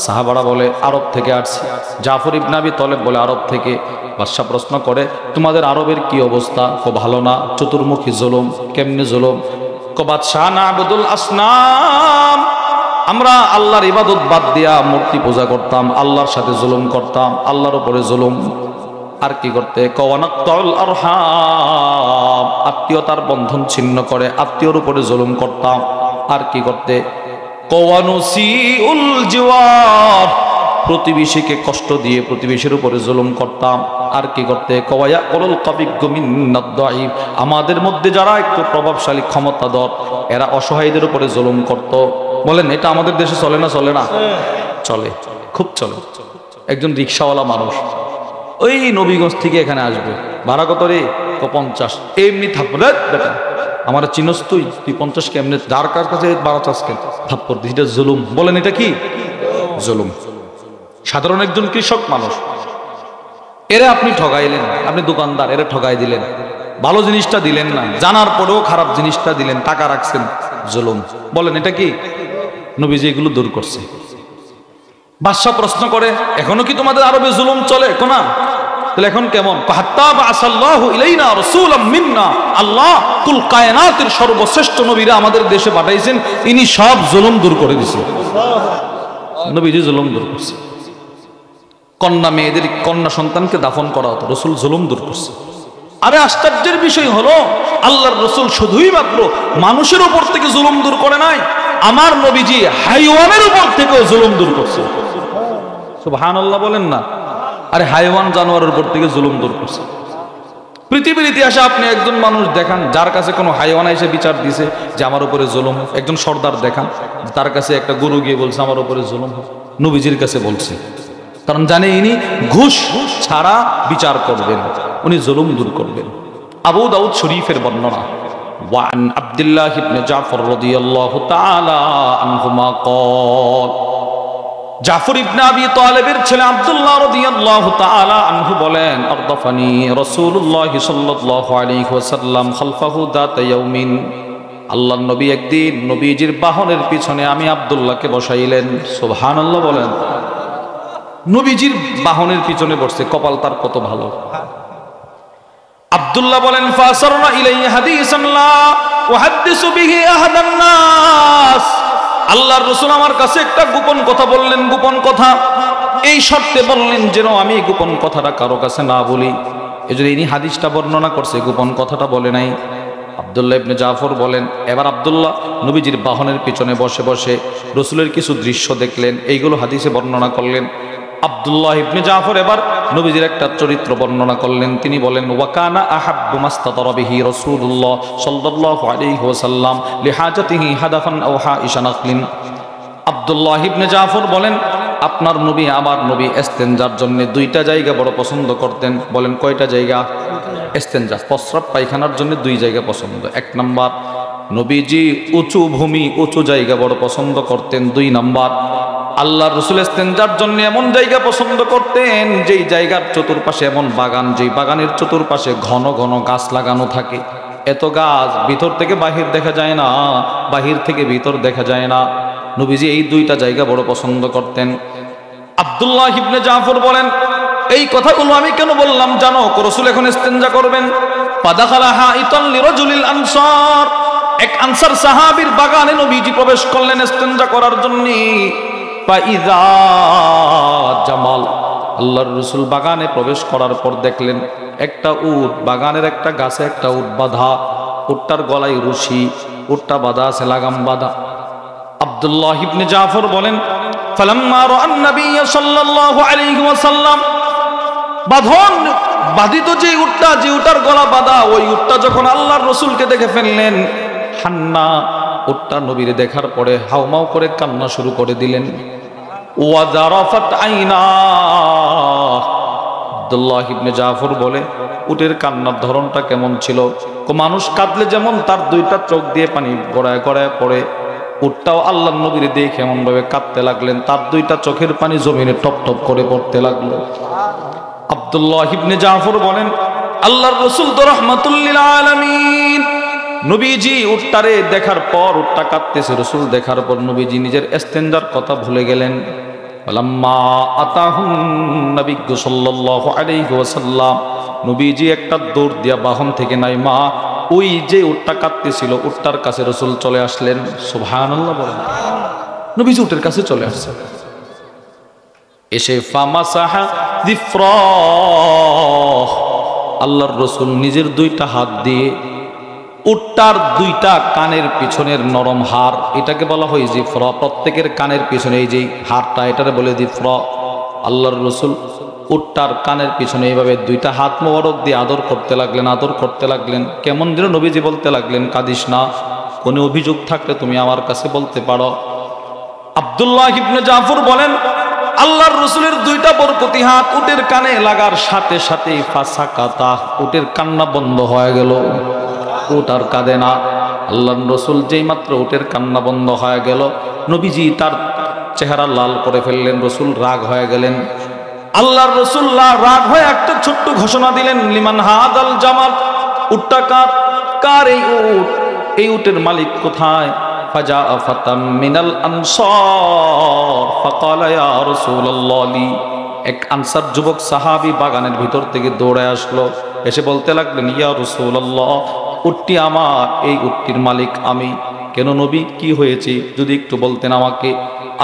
সাহাবারা বলে আরব থেকে আসছি। জাফর ইবনে আবি তালেব বলে আরব থেকে। বাদশা প্রশ্ন করে তোমাদের আরবের কি অবস্থা? কো ভালো না, চতুর্মুখী জুলুম। কেমনে জুলুম? কো বাদশা নাবুদুল আসনাম, আমরা আল্লাহর ইবাদত বাদ দিয়া মূর্তি পূজা করতাম, আল্লাহর সাথে জুলুম করতাম, আল্লাহর উপরে জুলুম। আর কি করতে? কওয়ানাক্তাউল আরহাম, আত্মীয়তার বন্ধন ছিন্ন করে আত্মীয়র উপরে জুলুম করতাম। আর কি করতে? কওয়ানুসিউল জিওয়ার, প্রতিবেশীকে কষ্ট দিয়ে প্রতিবেশীর উপরে জুলুম করতাম। আর কি করতে? কওয়ায়াকুল কাবিয়্যু মিনাদ দাঈফ, আমাদের মধ্যে যারা একটু প্রভাবশালী ক্ষমতাধর এরা অসহায়দের উপরে জুলুম করত। বলেন এটা আমাদের দেশে চলে না? চলে না? চলে, খুব চলে। একজন রিকশাওয়ালা মানুষ ওই নবীগঞ্জ থেকে এখানে আসবে, ভাড়া কত রে? 50। এমনি থাপ্পড়, বেটা আমার চিনস তুই 50 কেমনে? যার কাছে 12 চাষ কেন থাপ্পড় দিস, এটা জুলুম। বলেন এটা কি জুলুম? সাধারণ একজন কৃষক মানুষ, এরা আপনি ঠগাইলেন, আপনি দোকানদার, এরা ঠগাই দিলেন, ভালো জিনিসটা দিলেন না, জানার পরেও খারাপ জিনিসটা দিলেন, টাকা রাখছেন, জুলুম। বলেন এটা কি? নবীজি এগুলো দূর করছে। বাদশা প্রশ্ন করে এখনো কি তোমাদের আরবে জুলুম চলে? কোনা তাহলে এখন কেমন? হাত্তা বাআসাল্লাহু ইলাইনা রাসূলাম মিন্না, আল্লাহ কুল কায়নাতের সর্বশ্রেষ্ঠ নবীরা আমাদের দেশে পাঠাইছেন, ইনি সব জুলুম দূর করে দিয়েছেন। নবীজি জুলুম দূর করছে। কন্যা মেয়েদের কন্যা সন্তানকে দাফন করা হতো, রাসূল জুলুম দূর করছে। আরে আশ্চর্যের বিষয় হলো আল্লাহর রাসূল শুধুই মাত্র মানুষের উপর থেকে জুলুম দূর করে নাই, আমার নবীজি হাইওয়ানের উপর থেকেও জুলুম দূর করছে। সুবহানাল্লাহ বলেন না? আরে হাইওয়ান জানোয়ারের উপর থেকে জুলুম দূর করছে। পৃথিবীর ইতিহাসে আপনি একজন মানুষ দেখান যার কাছে কোনো হাইওয়ান এসে বিচার দিছে যে আমার উপরে জুলুম। একজন সর্দার দেখান তার কাছে একটা গরু গিয়ে বলছে আমার উপরে জুলুম। নবীজির কাছে বলছে, কারণ জানে ইনি ঘুষ ছাড়া বিচার করবেন, উনি জুলুম দূর করবেন। আবু দাউদ শরীফের বর্ণনা, ওয়ান আব্দুল্লাহ ইবনে জাফর রাদিয়াল্লাহু তাআলা আনহুমা ক্বাল, জাফর ইবনে আবি তালেবের ছেলে আব্দুল্লাহ রাদিয়াল্লাহু তাআলা আনহু বলেন, আরদাফানি রাসূলুল্লাহ সাল্লাল্লাহু আলাইহি ওয়াসাল্লাম খালফাহু দাতা ইয়াউমিন, আল্লাহর নবী একদিন নবীজির বাহনের পিছনে আমি আব্দুল্লাহকে বসাইলেন। সুবহানাল্লাহ বলেন। নবীজির বাহনের পিছনে বসছে, কপাল তার কত ভালো। আব্দুল্লাহ বলেন, ফাসারনা ইলাইহি হাদিসান লা উহাদ্দিসু বিহি আহাদান নাস, আল্লাহর রাসূল আমার কাছে একটা গোপন কথা বললেন, গোপন কথা। এই শর্তে বললেন যেন আমি গোপন কথাটা কারো কাছে না বলি। এজন্য ইনি হাদিসটা বর্ণনা করছে, গোপন কথাটা বলে নাই। আব্দুল্লাহ ইবনে জাফর বলেন, এবার আব্দুল্লাহ নবীজির বাহনের পিছনে বসে বসে রাসূলের কিছু দৃশ্য দেখলেন, এইগুলো হাদিসে বর্ণনা করলেন। আব্দুল্লাহ ইবনে জাফর এবার নবীজির একটা চরিত্র বর্ণনা করলেন। তিনি বলেন, ওয়াকানা আহাব্বু মাস্তাতারা বিহি রাসূলুল্লাহ সাল্লাল্লাহু আলাইহি ওয়াসাল্লাম লিহাজাতিহি হাদাফান আও হাইশা নাখলিন। আব্দুল্লাহ ইবনে জাফর বলেন, আপনার নবী আমার নবী ইস্তেনজার জন্য দুইটা জায়গা বড় পছন্দ করতেন। বলেন কয়টা জায়গা? ইস্তেনজা প্রস্রাব পায়খানার জন্য দুই জায়গা পছন্দ। এক নাম্বার, নবীজি উঁচু ভূমি উঁচু জায়গা বড় পছন্দ করতেন। দুই নাম্বার, আল্লাহর রাসূল ইস্তেনজার জন্য এমন জায়গা পছন্দ করতেন যেই জায়গার চতুর্পাশে এমন বাগান, যেই বাগানের চতুর্পাশে ঘন ঘন গাছ লাগানো থাকে। এত গাছ ভিতর থেকে বাহির দেখা যায় না, বাহির থেকে ভিতর দেখা যায় না। নবীজি এই দুইটা জায়গা বড় পছন্দ করতেন। আব্দুল্লাহ ইবনে জাফর বলেন, এই কথাগুলো আমি কেন বললাম জানো? রাসূল এখন ইস্তেনজা করবেন। ফাদাখালা হাইতান লিরাজুলিল আনসার, এক আনসার সাহাবীর বাগানে নবীজি প্রবেশ করলেন ইস্তেনজা করার জন্য। ফাইযা জামাল, আল্লাহর রাসূল বাগানে প্রবেশ করার পর দেখলেন একটা উট, বাগানের একটা গাছে একটা উট বাঁধা, উটটার গলায় রশি, উটটা বাঁধা আছে লাগাম বাঁধা। আব্দুল্লাহ ইবনে জাফর বলেন, ফালাম্মা রাআন নবী সাল্লাল্লাহু আলাইহি ওয়াসাল্লাম, বাঁধন বাঁধিত যে উটটা, যে উটার গলা বাঁধা, ওই উটটা যখন আল্লাহর রাসূলকে দেখে ফেললেন, হান্না উটটা নবীরে দেখার পরে হাউমাউ করে কান্না শুরু করে দিলেন। ওয়াজারাফাত আইনা, আব্দুল্লাহ ইবনে জাফর বলে উটের কান্নার ধরনটা কেমন ছিল? মানুষ কাঁদলে যেমন তার দুইটা চোখ দিয়ে পানি গড়ায় গড়ায় পড়ে, উটটাও আল্লাহর নবীর দেখে এমন ভাবে কাঁদতে লাগলেন, তার দুইটা চোখের পানি জমিনে টপ টপ করে পড়তে লাগলো। আব্দুল্লাহ ইবনে জাফর বলেন আল্লাহর রাসূল তো রাহমাতুল লিল আলামিন, নবীজি উটটারে দেখার পর, উটটা কাঁদতেছে, রাসূল দেখার পর নবীজি নিজের ইস্তেনজার কথা ভুলে গেলেন। লাম্মা আতাহুন নবী সাল্লাল্লাহু আলাইহি ওয়াসাল্লাম, নবীজি একটা দৌড় দিয়া বাহন থেকে নাইমা ওই যে উটটা কাঁদতেছিল উটটার কাছে রাসূল চলে আসলেন। সুবহানাল্লাহ বলেন। নবীজি উটের কাছে চলে আসছে, এসে ফামাসাহা যিফরাহ, আল্লাহর রাসূল নিজের দুইটা হাত দিয়ে উটটার দুইটা কানের পিছনের নরম হাড়, এটাকে বলা হয় জিফরা, প্রত্যেকের কানের পিছনে এই যে হাড়টা এটারে বলে জিফরা। আল্লাহর রাসূল উটটার কানের পিছনে এইভাবে দুইটা হাত মোবারক দিয়ে আদর করতে লাগলেন, আদর করতে লাগলেন। কেমন যেন নবীজি বলতে লাগলেন, কাঁদিস না, কোনো অভিযোগ থাকলে তুমি আমার কাছে বলতে পারো। আব্দুল্লাহ ইবনে জাফর বলেন আল্লাহর রাসূলের দুইটা বরকতি হাত উটের কানে লাগার সাথে সাথে ফাসাকাতা, উটের কান্না বন্ধ হয়ে গেল, উট আর কাঁদে না। আল্লাহর রাসূল যেই মাত্র উটের কান্না বন্ধ হয়ে গেল, নবীজি তার চেহারা লাল করে ফেললেন, রাসূল রাগ হয়ে গেলেন। আল্লাহর রাসূল রাগ হয়ে একটা ছোট্ট ঘোষণা দিলেন, লিমান হাদাল জামাল, উটটা কার? কার এই উট? এই উটের মালিক কোথায়? ফাজা ফাতাম মিনাল আনসার ফাকালা ইয়া রাসূলুল্লাহ লি, এক আনসার যুবক সাহাবী বাগানের ভিতর থেকে দৌড়ে আসলো, এসে বলতে লাগলেন, ইয়া রাসূলুল্লাহ, উটটি আমার, এই উটটির মালিক আমি। কেন নবী, কি হয়েছে যদি একটু বলতেন আমাকে।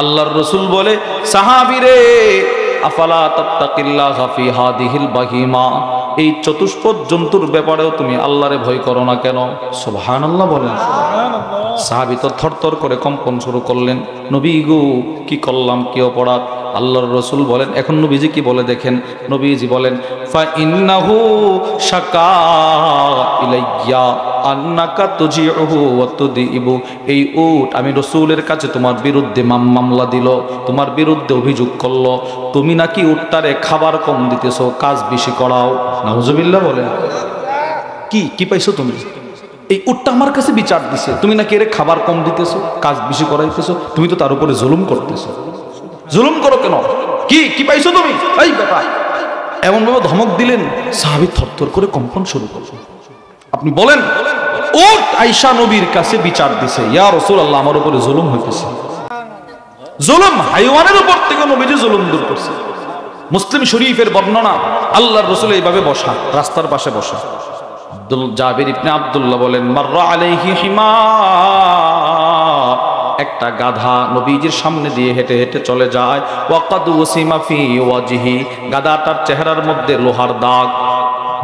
আল্লাহর রাসূল বলে, সাহাবী রে, আফালা তাত্তাকিল্লাহা ফি হাদিহিল বাহিমা, এই চতুষ্পদ জন্তুর ব্যাপারেও তুমি আল্লাহরে ভয় করো না কেন? সুবহানাল্লাহ বলেন। সাহাবী তো থরথর করে কম্পন শুরু করলেন, নবী গো কি করলাম, কি অপরাধ? আল্লাহর রাসূল বলেন, এখন নবীজি কি বলে দেখেন। নবীজি বলেন, ফা ইন্নাহু শাকা ইলাইয়া আন্নাকা তুজিউহু ওয়া তুদিবু, এই উট আমি রাসূলের কাছে তোমার বিরুদ্ধে মামলা দিল, তোমার বিরুদ্ধে অভিযোগ করলো, তুমি নাকি উটটারে খাবার কম দিতেছো, কাজ বেশি করাও। নাউজুবিল্লাহ বলেন। কি পাইছো তুমি? এই উটটা আমার কাছে বিচার দিছে, তুমি নাকি এর খাবার কম দিতেছো, কাজ বেশি করাইতেছো, তুমি তো তার উপরে জুলুম করতেছো। জুলুম করো কেন? কি পাইছো তুমি? এই ব্যাপার এমন ভাবে ধমক দিলেন, সাহাবী থরথর করে কম্পন শুরু করলেন। আপনি বলেন, উট আয়েশা নবীর কাছে বিচার দিছে, ইয়া রাসূলুল্লাহ আমার উপরে জুলুম হইতেছে। জুলুম হাইওয়ানের উপর থেকে নবীজি জুলুম দূর করছে। মুসলিম শরীফের বর্ণনা, আল্লাহর রাসূল এইভাবে বসা, রাস্তার পাশে বসা। জাবির ইবনে আব্দুল্লাহ বলেন, মাররা আলাইহি হিমার, একটা গাধা নবীজির সামনে দিয়ে হেঁটে হেঁটে চলে যায়। ওয়াকাদ ওয়াসিমা ফি ওয়াজহি, গাধাটার চেহারার মধ্যে লোহার দাগ,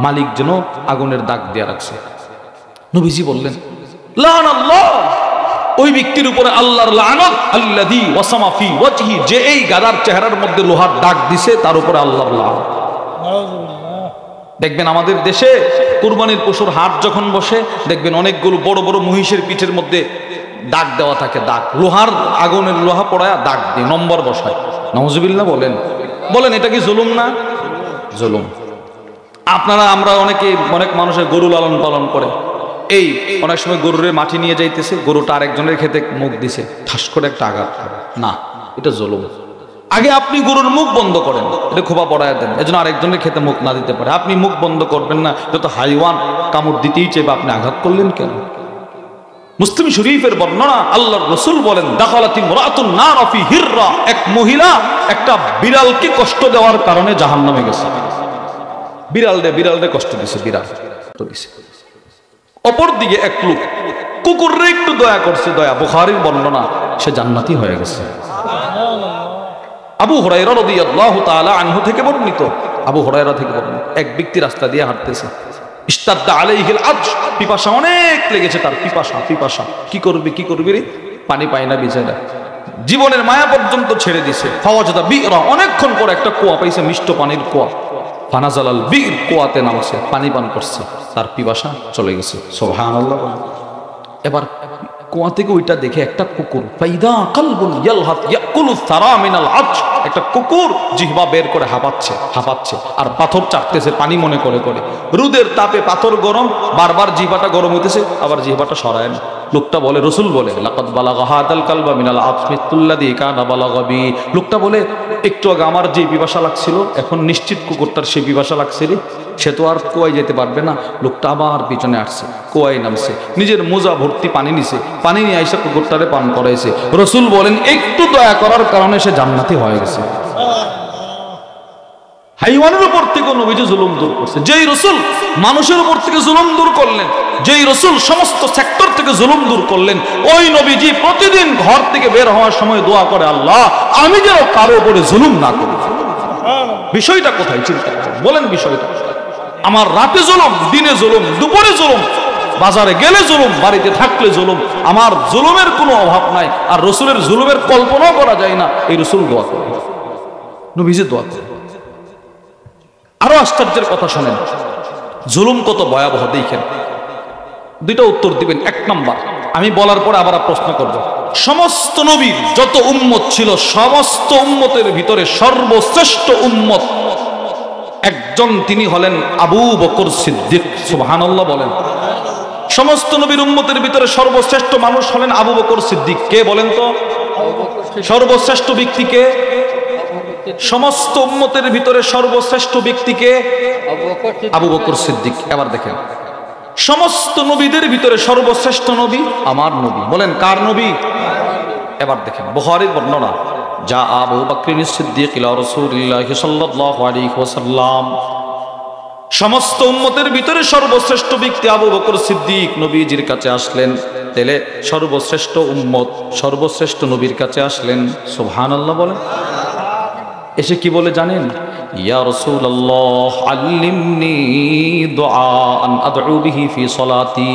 মালিক যেন আগুনের দাগ দিয়ে রাখছে। নবীজি বললেন, লানাল্লাহ, ওই ব্যক্তির উপরে আল্লাহর লানত, আল্লাযী ওয়াসামা ফি ওয়াজহি, যে এই গাধার চেহারার মধ্যে লোহার দাগ দিছে তার উপরে আল্লাহর লানত। দেখবেন আমাদের দেশে কুরবানির পশুর হাট যখন বসে, দেখবেন অনেকগুলো বড় বড় মহিষের পিঠের মধ্যে দাগ দেওয়া থাকে, দাগ, লোহার আগুনের লোহা পড়ায় দাগ দিয়ে নম্বর বসায়। নাউজুবিল্লাহ বলেন। বলেন এটা কি জুলুম না? জুলুম। আপনারা আমরা অনেক মানুষের গরু লালন পালন করে, এই অনেক সময় গরুর মাটি নিয়ে যাইতেছে, গরুটা আরেকজনের খেতে মুখ দিছে, ঠাস করে একটা আঘাত, না, এটা জুলুম। আগে আপনি গরুর মুখ বন্ধ করেন, এটা খোপা পড়ায় দেন, এজন্য আরেকজনের খেতে মুখ না দিতে পারে। আপনি মুখ বন্ধ করবেন না, যত হাইওয়ান কামড় দিতেই চাইবে, আপনি আঘাত করলেন কেন? মুসলিম শরীফের বর্ণনা, আল্লাহর রাসূল বলেন, দাখালাতি ইমরাতুন নার ফি হিররা, এক মহিলা একটা বিড়ালকে কষ্ট দেওয়ার কারণে জাহান্নামে গেছে। বিড়ালরে কষ্ট দিছে, বিড়াল দিছে। অপর দিকে এক লোক কুকুররে একটু দয়া করছে, দয়া, বুখারীর বর্ণনা, সে জান্নাতি হয়ে গেছে। আবু হুরায়রা রাদিয়াল্লাহু তাআলা আনহু থেকে বর্ণিত, আবু হুরায়রা থেকে বর্ণিত, এক ব্যক্তি রাস্তা দিয়ে হাঁটতেছে, ইস্তাদ্দা আলাইহিল আতশ, পিপাসা অনেক লেগেছে তার, পিপাসা, কি করবি রে, পানি পায় না বেচারা, জীবনের মায়া পর্যন্ত ছেড়ে দিছে। ফাওয়াজাদা বিরা, অনেকক্ষণ পর একটা কুয়া পাইছে, মিষ্ট পানির কুয়া। ফানাজালাল বির, কুয়াতে নামছে, পানি পান করছে, তার পিপাসা চলে গেছে। সুবহানাল্লাহ। এবার কুয়া থেকে ওইটা দেখে একটা কুকুর, ফাইদা কালবুন ইয়ালহাত ইয়াকুলু সারা মিনাল আজ, একটা কুকুর জিহ্বা বের করে হাঁপাচ্ছে আর পাথর চাটতেছে পানি মনে করে করে। রোদের তাপে পাথর গরম, বারবার জিহ্বাটা গরম হইতেছে, আবার জিহ্বাটা সরায় না। লোকটা বলে, রসুল বলে, লাকাদ বালাগা হাদাল কালবা মিনাল আজ মিসলুল্লাযী কানা বালাগা বি। লোকটা বলে, একটু আগে আমার যে পিপাসা লাগছিল, এখন নিশ্চিত কুকুরটার সে পিপাসা লাগছে রে, সে তো আর কুয়ায় যেতে পারবে না। লোকটা আবার পিছনে আসছে, কুয়ায় নামছে, নিজের মোজা ভর্তি পানি নিছে, পানি নিয়ে আইসা কুকুরটারে পান করাইছে। রসুল বলেন, একটু দয়া করার কারণে সে জান্নাতি হয়ে গেছে। হাইওয়ানের উপর থেকে নবীজি জুলুম দূর করছে। যেই রসুল মানুষের উপর থেকে জুলুম দূর করলেন, যেই রসুল সমস্ত সেক্টর থেকে জুলুম দূর করলেন, ওই নবীজি প্রতিদিন ঘর থেকে বের হওয়ার সময় দোয়া করে, আল্লাহ আমি যেন কারো উপরে জুলুম না করি। বিষয়টা কোথায় চিন্তা করেন, বলেন বিষয়টা। আমার রাতে জুলুম, দিনে জুলুম, দুপুরে জুলুম, বাজারে গেলে জুলুম, বাড়িতে থাকলে জুলুম, আমার জুলুমের কোনো অভাব নাই। আর রসুলের জুলুমের কল্পনাও করা যায় না। এই রসুল দোয়া করে, নবীজি দোয়া করে। আরো আশ্চর্যের কথা শোনেন, জুলুম কত ভয়াবহ দেখেন। দুইটা উত্তর দিবেন। এক নাম্বার, আমি বলার পরে আবার প্রশ্ন করব, সমস্ত নবীর যত উম্মত ছিল, সমস্ত উম্মতের ভিতরে সর্বশ্রেষ্ঠ উম্মত একজন, তিনি হলেন আবু বকর সিদ্দিক। সুবহানাল্লাহ বলেন। সমস্ত নবীর উম্মতের ভিতরে সর্বশ্রেষ্ঠ মানুষ হলেন আবু বকর সিদ্দিক। কে বলেন তো? সর্বশ্রেষ্ঠ ব্যক্তিকে, সমস্ত উম্মতের ভিতরে সর্বশ্রেষ্ঠ ব্যক্তিকে আবু বকর সিদ্দিক। এবার দেখেন, সমস্ত নবীদের ভিতরে সর্বশ্রেষ্ঠ নবী আমার নবী। বলেন কার নবী? এবার দেখেন বুখারীর বর্ণনা, যা আবু বকর সিদ্দিক ইলা রাসূলিল্লাহ সাল্লাল্লাহু আলাইহি ওয়াসাল্লাম, সমস্ত উম্মতের ভিতরে সর্বশ্রেষ্ঠ ব্যক্তি আবু বকর সিদ্দিক নবীজির কাছে আসলেন। তাহলে সর্বশ্রেষ্ঠ উম্মত সর্বশ্রেষ্ঠ নবীর কাছে আসলেন। সুবহানাল্লাহ বলেন। এসে কি বলে জানেন? ইয়া রাসূলুল্লাহ আল্লিমনি দুআআন আদউ বিহি ফি সালাতি।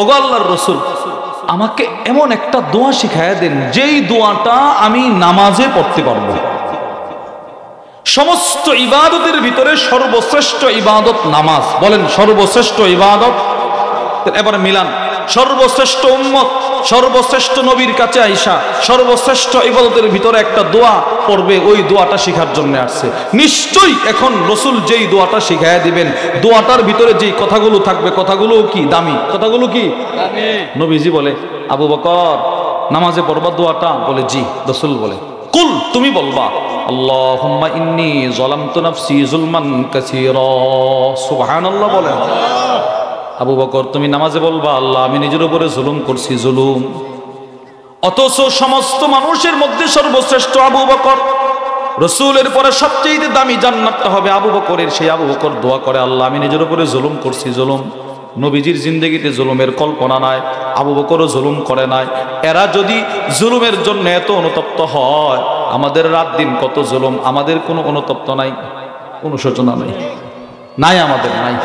ওগো আল্লাহর রাসূল, আমাকে এমন একটা দোয়া শিখায়া দেন যেই দোয়াটা আমি নামাজে পড়তে পারবো। সমস্ত ইবাদতের ভিতরে সর্বশ্রেষ্ঠ ইবাদত নামাজ। বলেন সর্বশ্রেষ্ঠ ইবাদত। এবার মিলান, সর্বশ্রেষ্ঠ উম্মত সর্বশ্রেষ্ঠ নবীর কাছে আইসা সর্বশ্রেষ্ঠ ইবাদতের ভিতরে একটা দোয়া পড়বে, ওই দোয়াটা শিখার জন্য আসছে। নিশ্চয়ই এখন রসুল যেই দোয়াটা শিখাইয়া দিবেন, দোয়াটার ভিতরে যেই কথাগুলো থাকবে, কথাগুলো কি দামি? কথাগুলো কি দামি? নবীজি বলে, আবু বকর নামাজে পড়বা দোয়াটা? বলে জি। রসুল বলে, কুল, তুমি বলবা, আল্লাহুম্মা ইন্নী যালামতু নাফসি যুলমান কাসীরা। সুবহানাল্লাহ বলেন। আবু বকর তুমি নামাজে বলবা, আল্লাহ আমি নিজের উপরে জুলুম করছি, জুলুম। অথচ সমস্ত মানুষের মধ্যে সর্বশ্রেষ্ঠ আবু বকর, রসুলের পরে সবচেয়ে দামি জান্নাতটা হবে আবু বকরের। সেই আবু বকর দোয়া করে, আল্লাহ আমি নিজের উপরে জুলুম করছি, জুলুম। নবীজির জিন্দেগিতে জুলুমের কল্পনা নাই, আবু বকরও জুলুম করে নাই। এরা যদি জুলুমের জন্য এত অনুতপ্ত হয়, আমাদের রাত দিন কত জুলুম, আমাদের কোনো অনুতপ্ত নাই, অনুশোচনা নাই, নাই আমাদের নাই।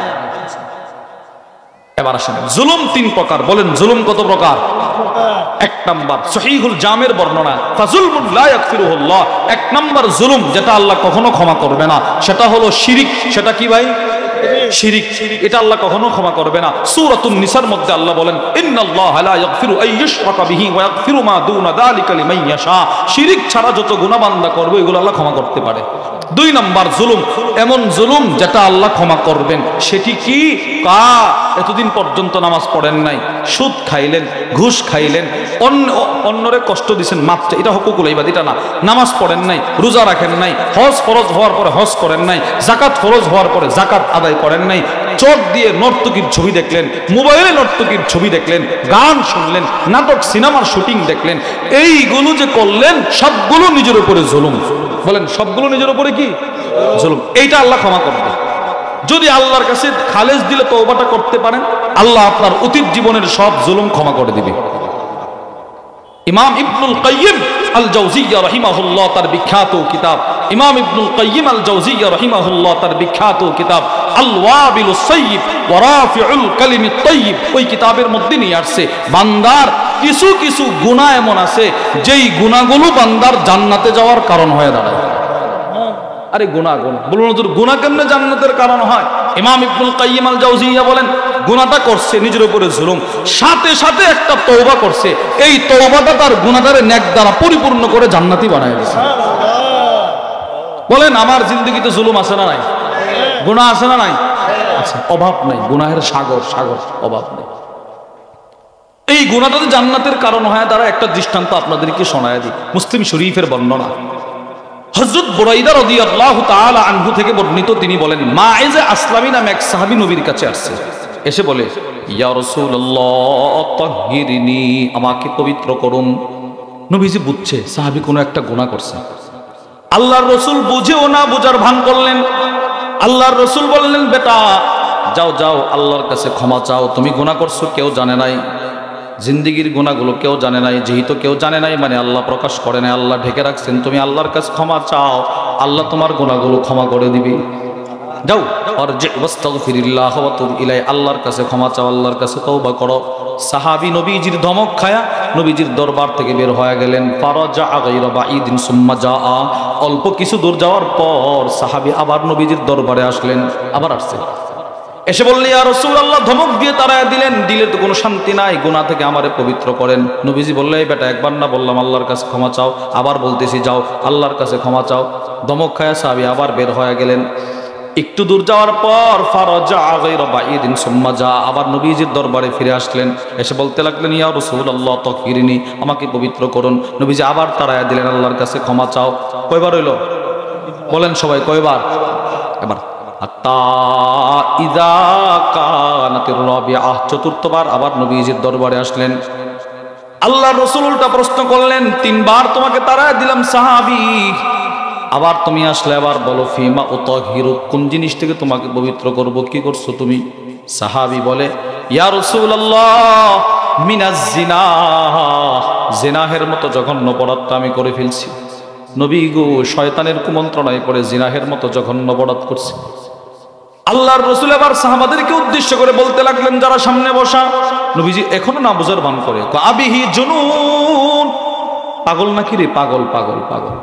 এবার আসেন, জুলুম তিন প্রকার। বলেন জুলুম কত প্রকার? এক নাম্বার, সহিহুল জামের বর্ণনা, ফাজুলমুন লা ইয়াগফিরুহুল্লাহ। এক নাম্বার জুলুম যেটা আল্লাহ কখনো ক্ষমা করবে না, সেটা হলো শিরিক। সেটা কি ভাই? শিরিক। এটা আল্লাহ কখনো ক্ষমা করবে না। সূরাতুন নিসার মধ্যে আল্লাহ বলেন, ইন্নাল্লাহা লা ইয়াগফিরু আইয়ুশরাকা বিহি ওয়া ইয়াগফিরু মা দুনা যালিকা লিমান ইয়াশা। শিরিক ছাড়া যত গুনাহ বান্দা করবে এগুলো আল্লাহ ক্ষমা করতে পারে। দুই নাম্বার জুলুম, এমন জুলুম যেটা আল্লাহ ক্ষমা করবেন। সেটি কি? এতদিন পর্যন্ত নামাজ পড়েন নাই, সুদ খাইলেন, ঘুষ খাইলেন, অন্যরে কষ্ট দিচ্ছেন, মাপ চাই, এটা হুকুকুল ইবাদ, এটা না। নামাজ পড়েন নাই, রোজা রাখেন নাই, হজ ফরজ হওয়ার পরে হজ করেন নাই, যাকাত ফরজ হওয়ার পরে যাকাত আদায় করেন নাই, চোখ দিয়ে নর্তকীর ছবি দেখলেন, মোবাইলে নর্তকীর ছবি দেখলেন, গান শুনলেন, নাটক সিনেমার শুটিং দেখলেন, এইগুলো যে করলেন সবগুলো নিজের উপরে জুলুম। বলেন সবগুলো নিজের উপরে কি জুলুম? এইটা আল্লাহ ক্ষমা করবে যদি আল্লাহর কাছে খালেস দিলে তওবাটা করতে পারেন। আল্লাহ আপনার অতীত জীবনের সব জুলুম ক্ষমা করে দিবে। ইমাম ইবনুল কাইয়িম আল জাওজিয়্যা রাহিমাহুল্লাহ তার বিখ্যাত কিতাব, ইমাম ইবনুল কাইয়িম আল জাওজিয়্যা রাহিমাহুল্লাহ তার বিখ্যাত কিতাব আল ওয়াবিলুস সাইয়্যিব ওয়া রাফিউল কালিমিত তাইয়্যিব, ওই কিতাবের মধ্যে নিয়ে আসছে বান্দার কিছু কিছু গুনাহ এমন আছে যেই গুনাহগুলো বান্দার জান্নাতে যাওয়ার কারণ হয়ে দাঁড়ায়। আরে গুনাহ গুনাহ। বলুন হুজুর গুনাহ কেমনে জান্নাতের কারণ হয়? ইমাম ইবনুল কাইয়িম আল জাওজিয়া বলেন গুনাহটা করছে নিজের উপরে জুলুম, সাথে সাথে একটা তওবা করছে, এই তওবাটা তার গুনাহটারে নেক দ্বারা পরিপূর্ণ করে জান্নাতি বানায় দিয়েছে। বলেন আমার জিন্দগিতে জুলুম আছে না নাই? গুনাহ আছে না নাই? আচ্ছা, অভাব নাই, গুনাহের সাগর সাগর, অভাব নেই। এই গুনাহটা যে জান্নাতের কারণ হয় তারা একটা দৃষ্টান্ত আপনাদেরকে শোনায় দিই। মুসলিম শরীফের বর্ণনা, হযরত বুরাইদা রাদিয়াল্লাহু তাআলা আনহু থেকে বর্ণিত, তিনি বলেন মাইজ আসলামী নামে এক সাহাবী নবীর কাছে আসছে, এসে বলে ইয়া রাসূলুল্লাহ তাহহিরনি, আমাকে পবিত্র করুন। নবীজি বুঝছে সাহাবী কোনো একটা গুনাহ করছে। আল্লাহর রাসূল বুঝেও না বুঝার ভান করলেন। আল্লাহর রাসূল বললেন বেটা যাও যাও আল্লাহর কাছে ক্ষমা চাও, তুমি গুনাহ করছো কেউ জানে নাই, জিন্দিগির গুনাহগুলো কেউ জানে নাই, যেহেতু কেউ জানে নাই মানে আল্লাহ প্রকাশ করে নাই, আল্লাহ ঢেকে রাখছেন, তুমি আল্লাহর কাছে ক্ষমা চাও, আল্লাহ তোমার গুনাহগুলো ক্ষমা করে দিবে। যাও আরজি ওয়াস্তাগফিরিল্লাহ ওয়া তুব ইলাই, আল্লাহর কাছে ক্ষমা চাও, আল্লাহর কাছে তওবা করো। সাহাবী নবীজির ধমক খায়া নবীজির দরবার থেকে বের হয়ে গেলেন। ফারাজা গায়রা বাঈদিন সুম্মা জাআ, অল্প কিছু দূর যাওয়ার পর সাহাবী আবার নবীজির দরবারে আসলেন, আবার আসছে, এসে বললেন ইয়া রাসূলুল্লাহ, ধমক দিয়ে তাড়ায় দিলেন, দিলে তো কোনো শান্তি নাই, গুনাহ থেকে আমারে পবিত্র করেন। নবীজি বললেন এই বেটা একবার না বললাম আল্লাহর কাছে ক্ষমা চাও, আবার বলতেছি যাও আল্লাহর কাছে ক্ষমা চাও। ধমক খায়া সাহাবী আবার বের হয়ে গেলেন। একটু দূর যাওয়ার পর ফারাজা গায়রা বাঈদিন সুম্মা জা, আবার নবীজির দরবারে ফিরে আসলেন, এসে বলতে লাগলেন ইয়া রাসূলুল্লাহ তাহহিরনি, আমাকে পবিত্র করুন। নবীজি আবার তাড়ায় দিলেন আল্লাহর কাছে ক্ষমা চাও। কয়বার হইল বলেন সবাই, কয়বার? এবার চতুর্থবার আবার নবীজির দরবারে আসলেন। আল্লাহর রাসূল উল্টা প্রশ্ন করলেন, তিনবার তোমাকে তাড়ায় দিলাম সাহাবী, আবার তুমি আসলে, আবার বলো ফিমা উতাহিরু, কোন জিনিস থেকে তোমাকে পবিত্র করব, কি করছো তুমি? সাহাবী বলে ইয়া রাসূলুল্লাহ মিনাজ জিনা, জিনাহের মতো জঘন্য অপরাধটা আমি করে ফেলছি। নবী গো শয়তানের কুমন্ত্রণায় পড়ে জিনাহের মতো জঘন্য অপরাধ করছি। আল্লাহর রাসূল আবার সাহাবাদেরকে উদ্দেশ্য করে বলতে লাগলেন যারা সামনে বসা, নবীজি এখনো না বুঝার ভান করে, আবিহি জুনুন, পাগল নাকি রে, পাগল পাগল পাগল।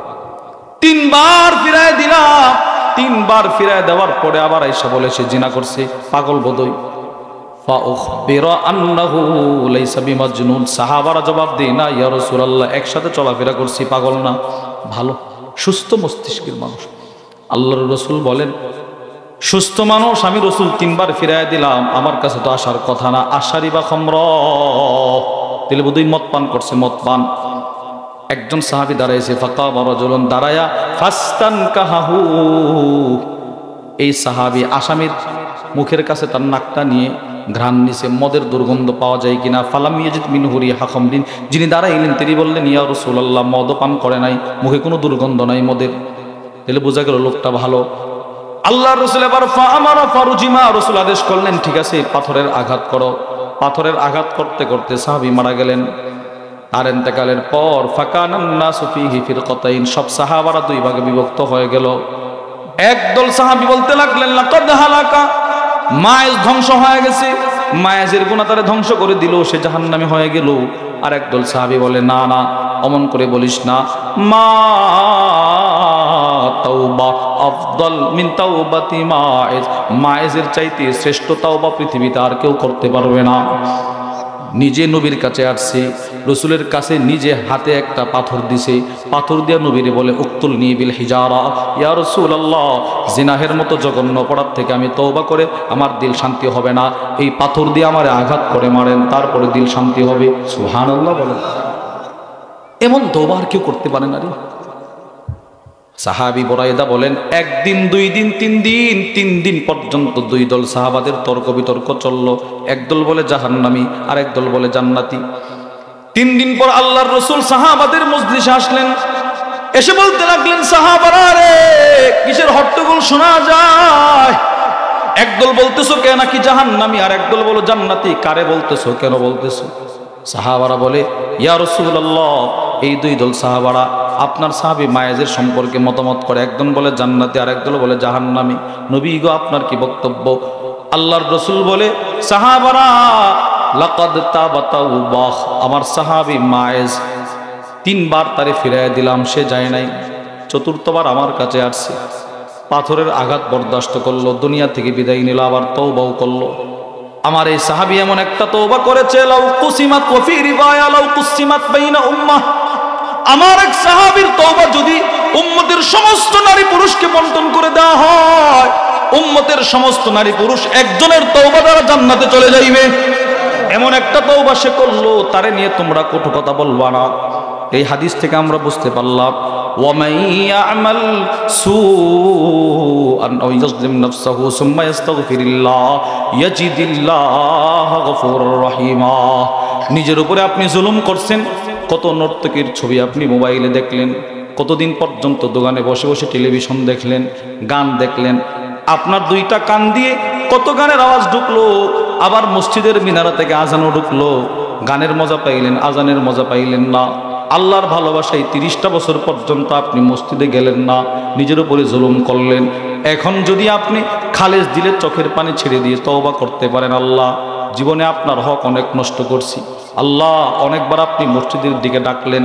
তিনবার ফিরায় দিলাম, তিনবার ফিরায় দেওয়ার পরে আবার আয়েশা বলে সে জিনা করছে, পাগল বোধই। ফাউখবিরা আন্নাহু লাইসা বিমাজনুন, সাহাবারা জবাব দেয় না ইয়া রাসূলুল্লাহ একসাথে চলাফেরা করছি, পাগল না, ভালো সুস্থ মস্তিষ্কের মানুষ। আল্লাহর রাসূল বলেন সুস্থ মানুষ আমি রাসূল তিনবার ফিরায় দিলাম, আমার কাছে তো আসার কথা না, আশারি বা খামর, তাহলে বোধহয় মদ পান করছে, মদ পান। একজন সাহাবী দাঁড়াইছে, ফাকামা রাজুলুন, দাঁড়ায়া ফাস্তানকাহু, এই সাহাবী আসামির মুখের কাছে তার নাকটা নিয়ে ঘ্রাণ নিছে, মদের দুর্গন্ধ পাওয়া যায় কিনা। ফালাম ইয়াজিদ মিনহু রিহা খামরিন, যিনি দাঁড়াইলেন তিনি বললেন ইয়া রাসূলুল্লাহ মদ পান করে নাই, মুখে কোনো দুর্গন্ধ নাই মদের, তাহলে বোঝা গেল লোকটা ভালো। আল্লাহর রাসূল এবার ফাআমারা ফারুজিমা, রাসূল আদেশ করলেন ঠিক আছে পাথরের আঘাত করো। পাথরের আঘাত করতে করতে সাহাবী মারা গেলেন। আর ইন্তেকালের পর ফাকানান নাসু ফিহি ফিরকাতাইন, সব সাহাবারা দুই ভাগে বিভক্ত হয়ে গেল। একদল সাহাবী বলতে লাগলেন লাকাদ হালাকা, মায়েজ ধ্বংস হয়ে গেছে, মায়েজের গুনাহ তারে ধ্বংস করে দিল, সে জাহান্নামী হয়ে গেল। আর একদল সাহাবী বলে না না অমন করে বলিস না, মা তাওবা আফদল মিন তাওবাতি মায়েজ, মায়েজের চাইতে শ্রেষ্ঠ তাওবা পৃথিবীতে আর কেউ করতে পারবে না। নিজে নবীর কাছে আসছে, রসুলের কাছে নিজে হাতে একটা পাথর দিছে, পাথর দিয়া নবীরে বলে উক্তুলনি বিল হিজারা, ইয়া রাসূলুল্লাহ জিনাহের মতো জঘন্য অপরাধ থেকে আমি তওবা করে আমার দিল শান্তি হবে না, এই পাথর দিয়ে আমারে আঘাত করে মারেন, তারপরে দিল শান্তি হবে। সুবহানাল্লাহ বলেন, এমন তওবা আর কেউ করতে পারে না রে। সাহাবী বুরাইদা বলেন একদিন দুই দিন তিন দিন পর্যন্ত দুই দল সাহাবাদের তর্ক বিতর্ক চলল, একদল বলে জাহান্নামী আর একদল বলে জান্নাতি। 3 দিন পর আল্লাহর রাসূল সাহাবাদের মজলিসে আসলেন, এসে বলতে লাগলেন সাহাবারা রে কিসের হট্টগোল শোনা যায়, একদল বলতেছো কে নাকি জাহান্নামী আর একদল বলো জান্নাতি, কারে বলতেছো কেন বলতেছো? সাহাবারা বলে ইয়া রাসূলুল্লাহ এই দুই দল সাহাবারা আপনার সাহাবী মায়েজের সম্পর্কে মতামত করে, একজন বলে জান্নাতি আর একদল বলে জাহান্নামী, নবী গো আপনার কি বক্তব্য? আল্লাহর রাসূল বলে সাহাবারা লাকাদ তাবা তাওবাহ, আমার সাহাবী মায়েজ 3 বার তারে ফিরাইয়া দিলাম, সে যায় নাই, 4র্থবার আমার কাছে আসছে, পাথরের আঘাত বরদাস্ত করলো, দুনিয়া থেকে বিদায় নিল, আবার তওবাও করলো। আমার এই সাহাবী এমন একটা তওবা করেছে, লাউ কুসিমাত ওয়া ফি রিওয়ায়া লাউ কুসিমাত বাইনা উম্মাহ। আমার এক সাহাবীর তওবা যদি উম্মতের সমস্ত নারী পুরুষকে বন্টন করে দেওয়া হয়, উম্মতের সমস্ত নারী পুরুষ একজনের তওবা দ্বারা জান্নাতে চলে যাইবে। এমন একটা তওবা সে করলো, তারে নিয়ে তোমরা কটু কথা বলবা না। এই হাদিস থেকে আমরা বুঝতে পারলাম, ওয়ামান ইয়ামাল সুআন আও ইয়াজলিম নাফসাহু সুম্মা ইস্তাগফিরিল্লাহ ইয়াজিদিল্লাহ গফুরুর রহিমা। নিজের উপরে আপনি জুলুম করছেন, কত নর্তকীর ছবি আপনি মোবাইলে দেখলেন, কতদিন পর্যন্ত দোকানে বসে বসে টেলিভিশন দেখলেন, গান দেখলেন, আপনার দুইটা কান দিয়ে কত গানের আওয়াজ ঢুকলো, আবার মসজিদের মিনারা থেকে আজানও ঢুকলো, গানের মজা পাইলেন, আজানের মজা পাইলেন না। আল্লাহর ভালোবাসায় 30টা বছর পর্যন্ত আপনি মসজিদে গেলেন না, নিজের উপরে জুলুম করলেন। এখন যদি আপনি খালেজ দিলে চোখের পানি ছেড়ে দিয়ে তওবা করতে পারেন, আল্লাহ জীবনে আপনার হক অনেক নষ্ট করছি, আল্লাহ অনেকবার আপনি মসজিদের দিকে ডাকলেন,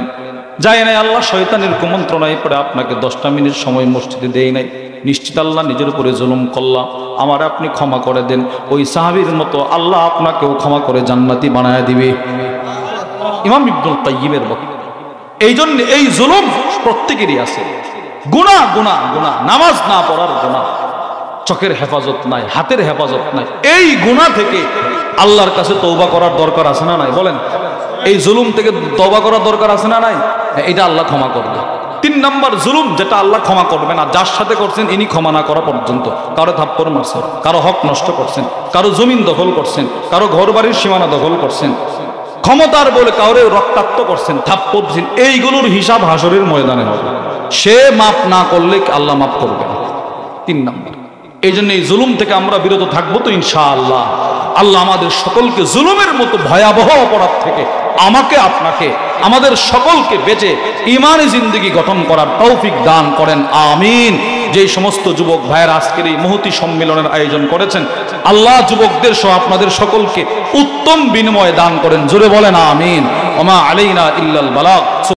যায় নাই, আল্লাহ শয়তানের কুমন্ত্রণায় পড়ে আপনাকে 10টা মিনিট সময় মসজিদে দেয় নাই, নিশ্চিত আল্লাহ নিজের উপরে জুলুম করলাম, আমার আপনি ক্ষমা করে দেন। ওই সাহাবীর মতো আল্লাহ আপনাকেও ক্ষমা করে জান্নাতি বানায় দিবে। ইমাম ইবনুল কাইয়্যিমের বক্তব্য। এই জন্য এই জুলুম প্রত্যেকেরই আছে, গুনাহ গুনাহ গুনাহ, নামাজ না পড়ার গুনাহ, চোখের হেফাজত নাই, হাতের হেফাজত নাই, এই গুনাহ থেকে আল্লাহর কাছে তওবা করার দরকার আছে না নাই? বলেন, এই জুলুম থেকে তওবা করার দরকার আছে না নাই? এটা আল্লাহ ক্ষমা করবে। 3 নম্বর জুলুম যেটা আল্লাহ ক্ষমা করবে না, যার সাথে করছেন ইনি ক্ষমা না করা পর্যন্ত। কারো থাপ্পড় মারছেন, কারো হক নষ্ট করছেন, কারো জমিন দখল করছেন, কারো ঘর বাড়ির সীমানা দখল করছেন, ক্ষমতার বলে কাউরে রক্তাক্ত করছেন, থাপ্পড় দিচ্ছেন, এইগুলোর হিসাব হাসরের ময়দানে হবে। সে মাফ না করলে আল্লাহ মাফ করবে না। 3 নম্বর। এই জন্য এই জুলুম থেকে আমরা বিরত থাকবো তো ইনশাআল্লাহ। আল্লাহ আমাদের সকলকে জুলুমের মতো ভয়াবহ অপরাধ থেকে আমাকে আপনাকে আমাদের সকলকে বেঁচে ঈমানি জিন্দেগি গঠন করার তৌফিক দান করেন, আমিন। যে সমস্ত যুবক ভাইয়ের আজকের এই মহতি সম্মেলনের আয়োজন করেছেন, আল্লাহ যুবকদের সহ আপনাদের সকলকে উত্তম বিনিময় দান করেন, জোরে বলেন আমিন। ওমা আলাইনা ইল্লাল বালাগ।